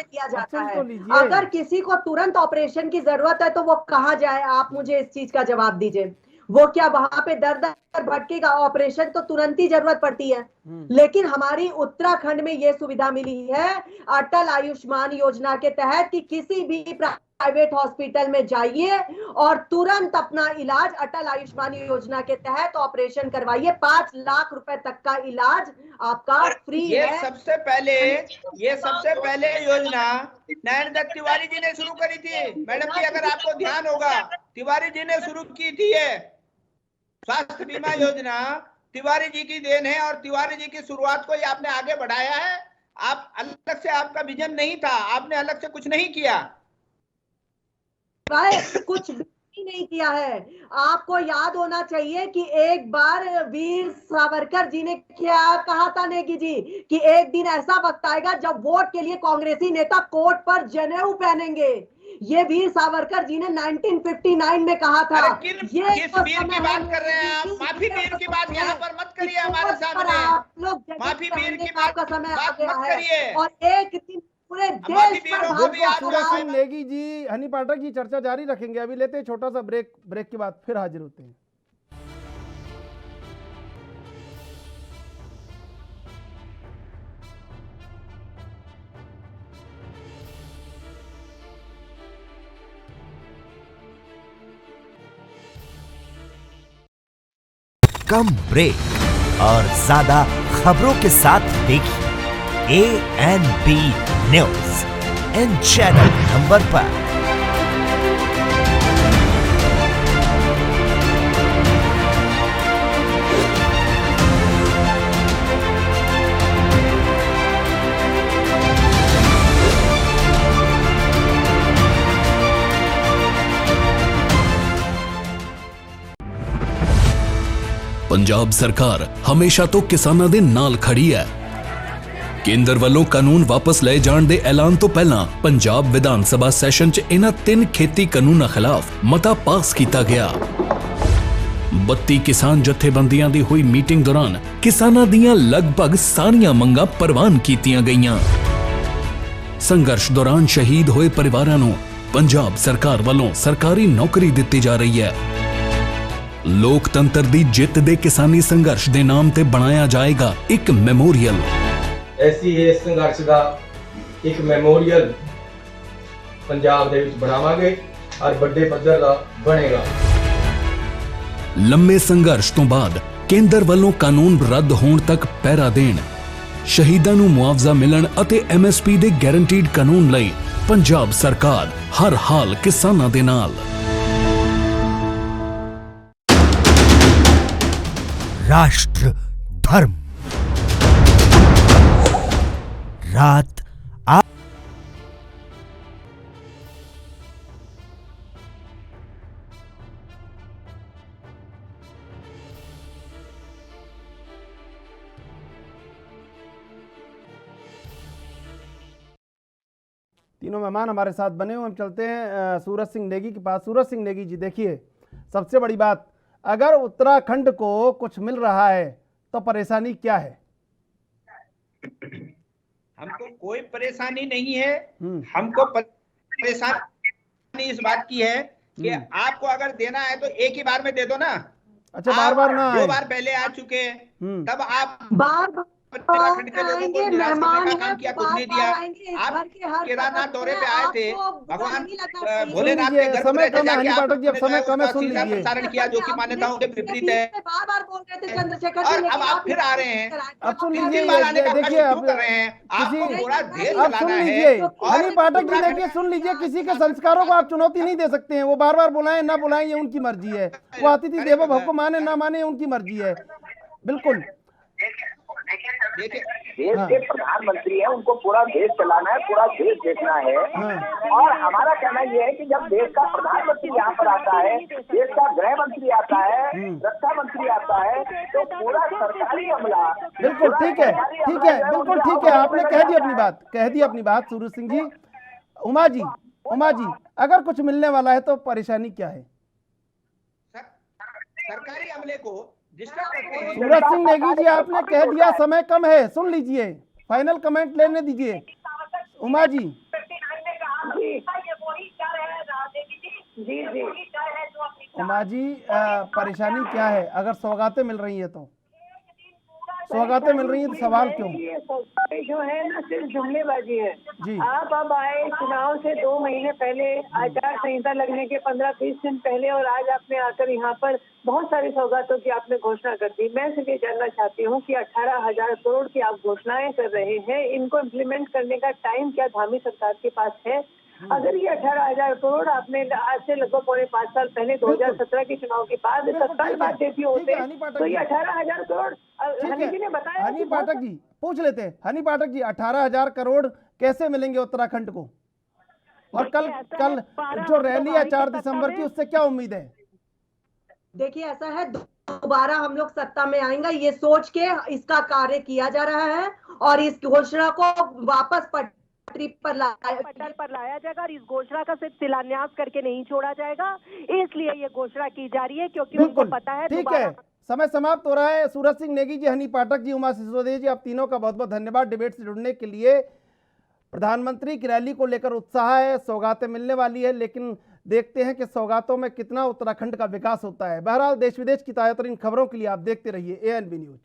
अगर किसी को तुरंत ऑपरेशन की जरूरत है तो वो कहाँ जाए? आप मुझे इस चीज का जवाब दीजिए। वो क्या वहां पे दर दर भटकेगा? ऑपरेशन तो तुरंत ही जरूरत पड़ती है। लेकिन हमारी उत्तराखंड में ये सुविधा मिली है अटल आयुष्मान योजना के तहत कि किसी भी प्राइवेट हॉस्पिटल में जाइए और तुरंत अपना इलाज अटल आयुष्मान योजना के तहत ऑपरेशन करवाइए। 5 लाख रुपए तक का इलाज आपका फ्री है। सबसे पहले योजना नयन दत्त तिवारी जी ने शुरू करी थी। मैडम जी, अगर आपको ध्यान होगा, तिवारी जी ने शुरू की थी ये स्वास्थ्य बीमा योजना। तिवारी जी की देन है, और तिवारी जी की शुरुआत को ही आपने आगे बढ़ाया है। आप अलग से, आपका विजन नहीं था, आपने अलग से कुछ नहीं किया। कुछ भी नहीं किया है। आपको याद होना चाहिए कि एक बार वीर सावरकर जी ने क्या कहा था नेगी जी, कि एक दिन ऐसा वक्त आएगा जब वोट के लिए कांग्रेसी नेता कोर्ट पर जनेऊ पहनेंगे। ये वीर सावरकर जी ने 1959 में कहा था। ये किस वीर की बात कर रहे हैं आप? माफी वीर की बात यहाँ पर मत करिए हमारे सामने। आप लोग माफी वीर की बात का समय आ मत गया करिए। है और एक दिन पूरे देश पर सूरज सिंह नेगी जी, हनी पाठक जी चर्चा जारी रखेंगे। अभी लेते हैं छोटा सा ब्रेक, ब्रेक के बाद फिर हाजिर होते हैं। कम ब्रेक और ज्यादा खबरों के साथ देखिए ANB news in channel number पर। पंजाब सरकार हमेशा तो किसानां दे नाल खड़ी है। केंद्र वालों कानून वापस ले जाण दे ऐलान तो पहला पंजाब विधान सभा सैशन च इन्हां 3 खेती कानूनां खिलाफ मता पास किया गया। 32 किसान जथेबंदियां दी हुई मीटिंग दौरान किसानां दियां लगभग सारियां मंगां प्रवान कीतियां गईयां। संघर्ष दौरान शहीद होए परिवारां नूं पंजाब सरकार वालों सरकारी नौकरी दित्ती जा रही है। लोकतंत्र दी जित दे किसानी संघर्ष दे नाम ते बनाया जाएगा एक मेमोरियल। ऐसी इस संघर्ष का एक मेमोरियल पंजाब दे विच बनावांगे और बड़े पद्धर दा बनेगा। लंबे संघर्ष तो बाद केंद्र वालों कानून रद्द होण तक पहरा देण, शहीदां नूं मुआवजा मिलण अते MSP दे गारंटीड कानून लई पंजाब सरकार हर हाल किसानां दे नाल। राष्ट्र धर्म रात तीनों मेहमान हमारे साथ बने हुए। हम चलते हैं सूरज सिंह नेगी के पास। सूरज सिंह नेगी जी, देखिए सबसे बड़ी बात, अगर उत्तराखंड को कुछ मिल रहा है तो परेशानी क्या है? हमको कोई परेशानी नहीं है। हमको परेशानी इस बात की है कि आपको अगर देना है तो एक ही बार में दे दो ना। अच्छा, बार बार ना, 2 बार पहले आ चुके हैं, तब आप बार उत्तराखंड के लोगों को निराश करने का काम किया, कुछ नहीं दिया। आप केदारनाथ दौरे पे आए थे, भगवान भोलेनाथ के गर्भ समय कम है, हनी जाके पाठक जी अब समय कम है, सुन लीजिए। प्रसारण किया जो कि मान्यताओं के विपरीत है। बार बोल रहे थे चंद्रशेखर और अब आप फिर आ रहे हैं, अब सुन तीन लीजिए, बार आने का देखिए प्रयास अब क्यों कर रहे हैं? आपको पूरा देश अब सुन चलाना लीजिए है। हनी पाठक जी, देखिए सुन लीजिए, किसी के संस्कारों को आप चुनौती नहीं दे सकते हैं। वो बार बार बुलाएं ना बुलाएं ये उनकी मर्जी है। वो अतिथि देवो भव को माने ना माने उनकी मर्जी है। बिल्कुल देश के प्रधानमंत्री है, उनको पूरा देश चलाना है, पूरा देश देखना है। और हमारा कहना यह है कि जब देश का प्रधानमंत्री यहाँ पर आता है, देश का गृह मंत्री आता है, रक्षा मंत्री आता है, तो पूरा सरकारी अमला। बिल्कुल ठीक है, ठीक है, बिल्कुल ठीक है, आपने कह दी अपनी बात, कह दी अपनी बात सूरज सिंह जी। उमा जी, अगर कुछ मिलने वाला है तो परेशानी क्या है? सरकारी अमले को सूरज सिंह नेगी जी, आपने कह दिया समय कम है, सुन लीजिए, फाइनल कमेंट लेने दीजिए। उमा जी, उमा जी, परेशानी क्या है? अगर सौगातें मिल रही है तो सौगातें मिल रही है तो सवाल क्यों? जो है ना सिर्फ जुमलेबाजी है जी। आप अब आए चुनाव से 2 महीने पहले, आचार संहिता लगने के 15-20 दिन पहले, और आज आपने आकर यहाँ पर बहुत सारी सौगातों की आपने घोषणा कर दी। मैं सिर्फ ये जानना चाहती हूँ कि 18,000 करोड़ की आप घोषणाएं कर रहे हैं, इनको इम्प्लीमेंट करने का टाइम क्या धामी सरकार के पास है? अगर ये 18,000 करोड़ आपने आज से लगभग 5.5 साल पहले 2017 के चुनाव के बाद तत्काल बात देती होते तो ये 18,000 करोड़ हनी जी ने बताया। हनी पाठक जी पूछ लेते हैं, हनी पाठक जी, 18,000 करोड़ कैसे मिलेंगे उत्तराखंड को? और कल कल जो रैली है 4 दिसंबर की, उससे क्या उम्मीद है? देखिए ऐसा है, दोबारा हम लोग सत्ता में आएंगे ये सोच के इसका कार्य किया जा रहा है और इस घोषणा को वापस पटल पर लाया जाएगा और इस घोषणा का सिर्फ शिलान्यास करके नहीं छोड़ा जाएगा। इसलिए ये घोषणा की जा रही है क्योंकि उनको पता है। ठीक है, समय समाप्त हो रहा है। सूरज सिंह नेगी जी, हनी पाठक जी, उमा सिसोदिया जी, आप तीनों का बहुत बहुत धन्यवाद डिबेट से जुड़ने के लिए। प्रधानमंत्री की रैली को लेकर उत्साह है, सौगातें मिलने वाली है, लेकिन देखते हैं कि सौगातों में कितना उत्तराखंड का विकास होता है। बहरहाल देश विदेश की ताज़ा तरीन खबरों के लिए आप देखते रहिए ANB न्यूज।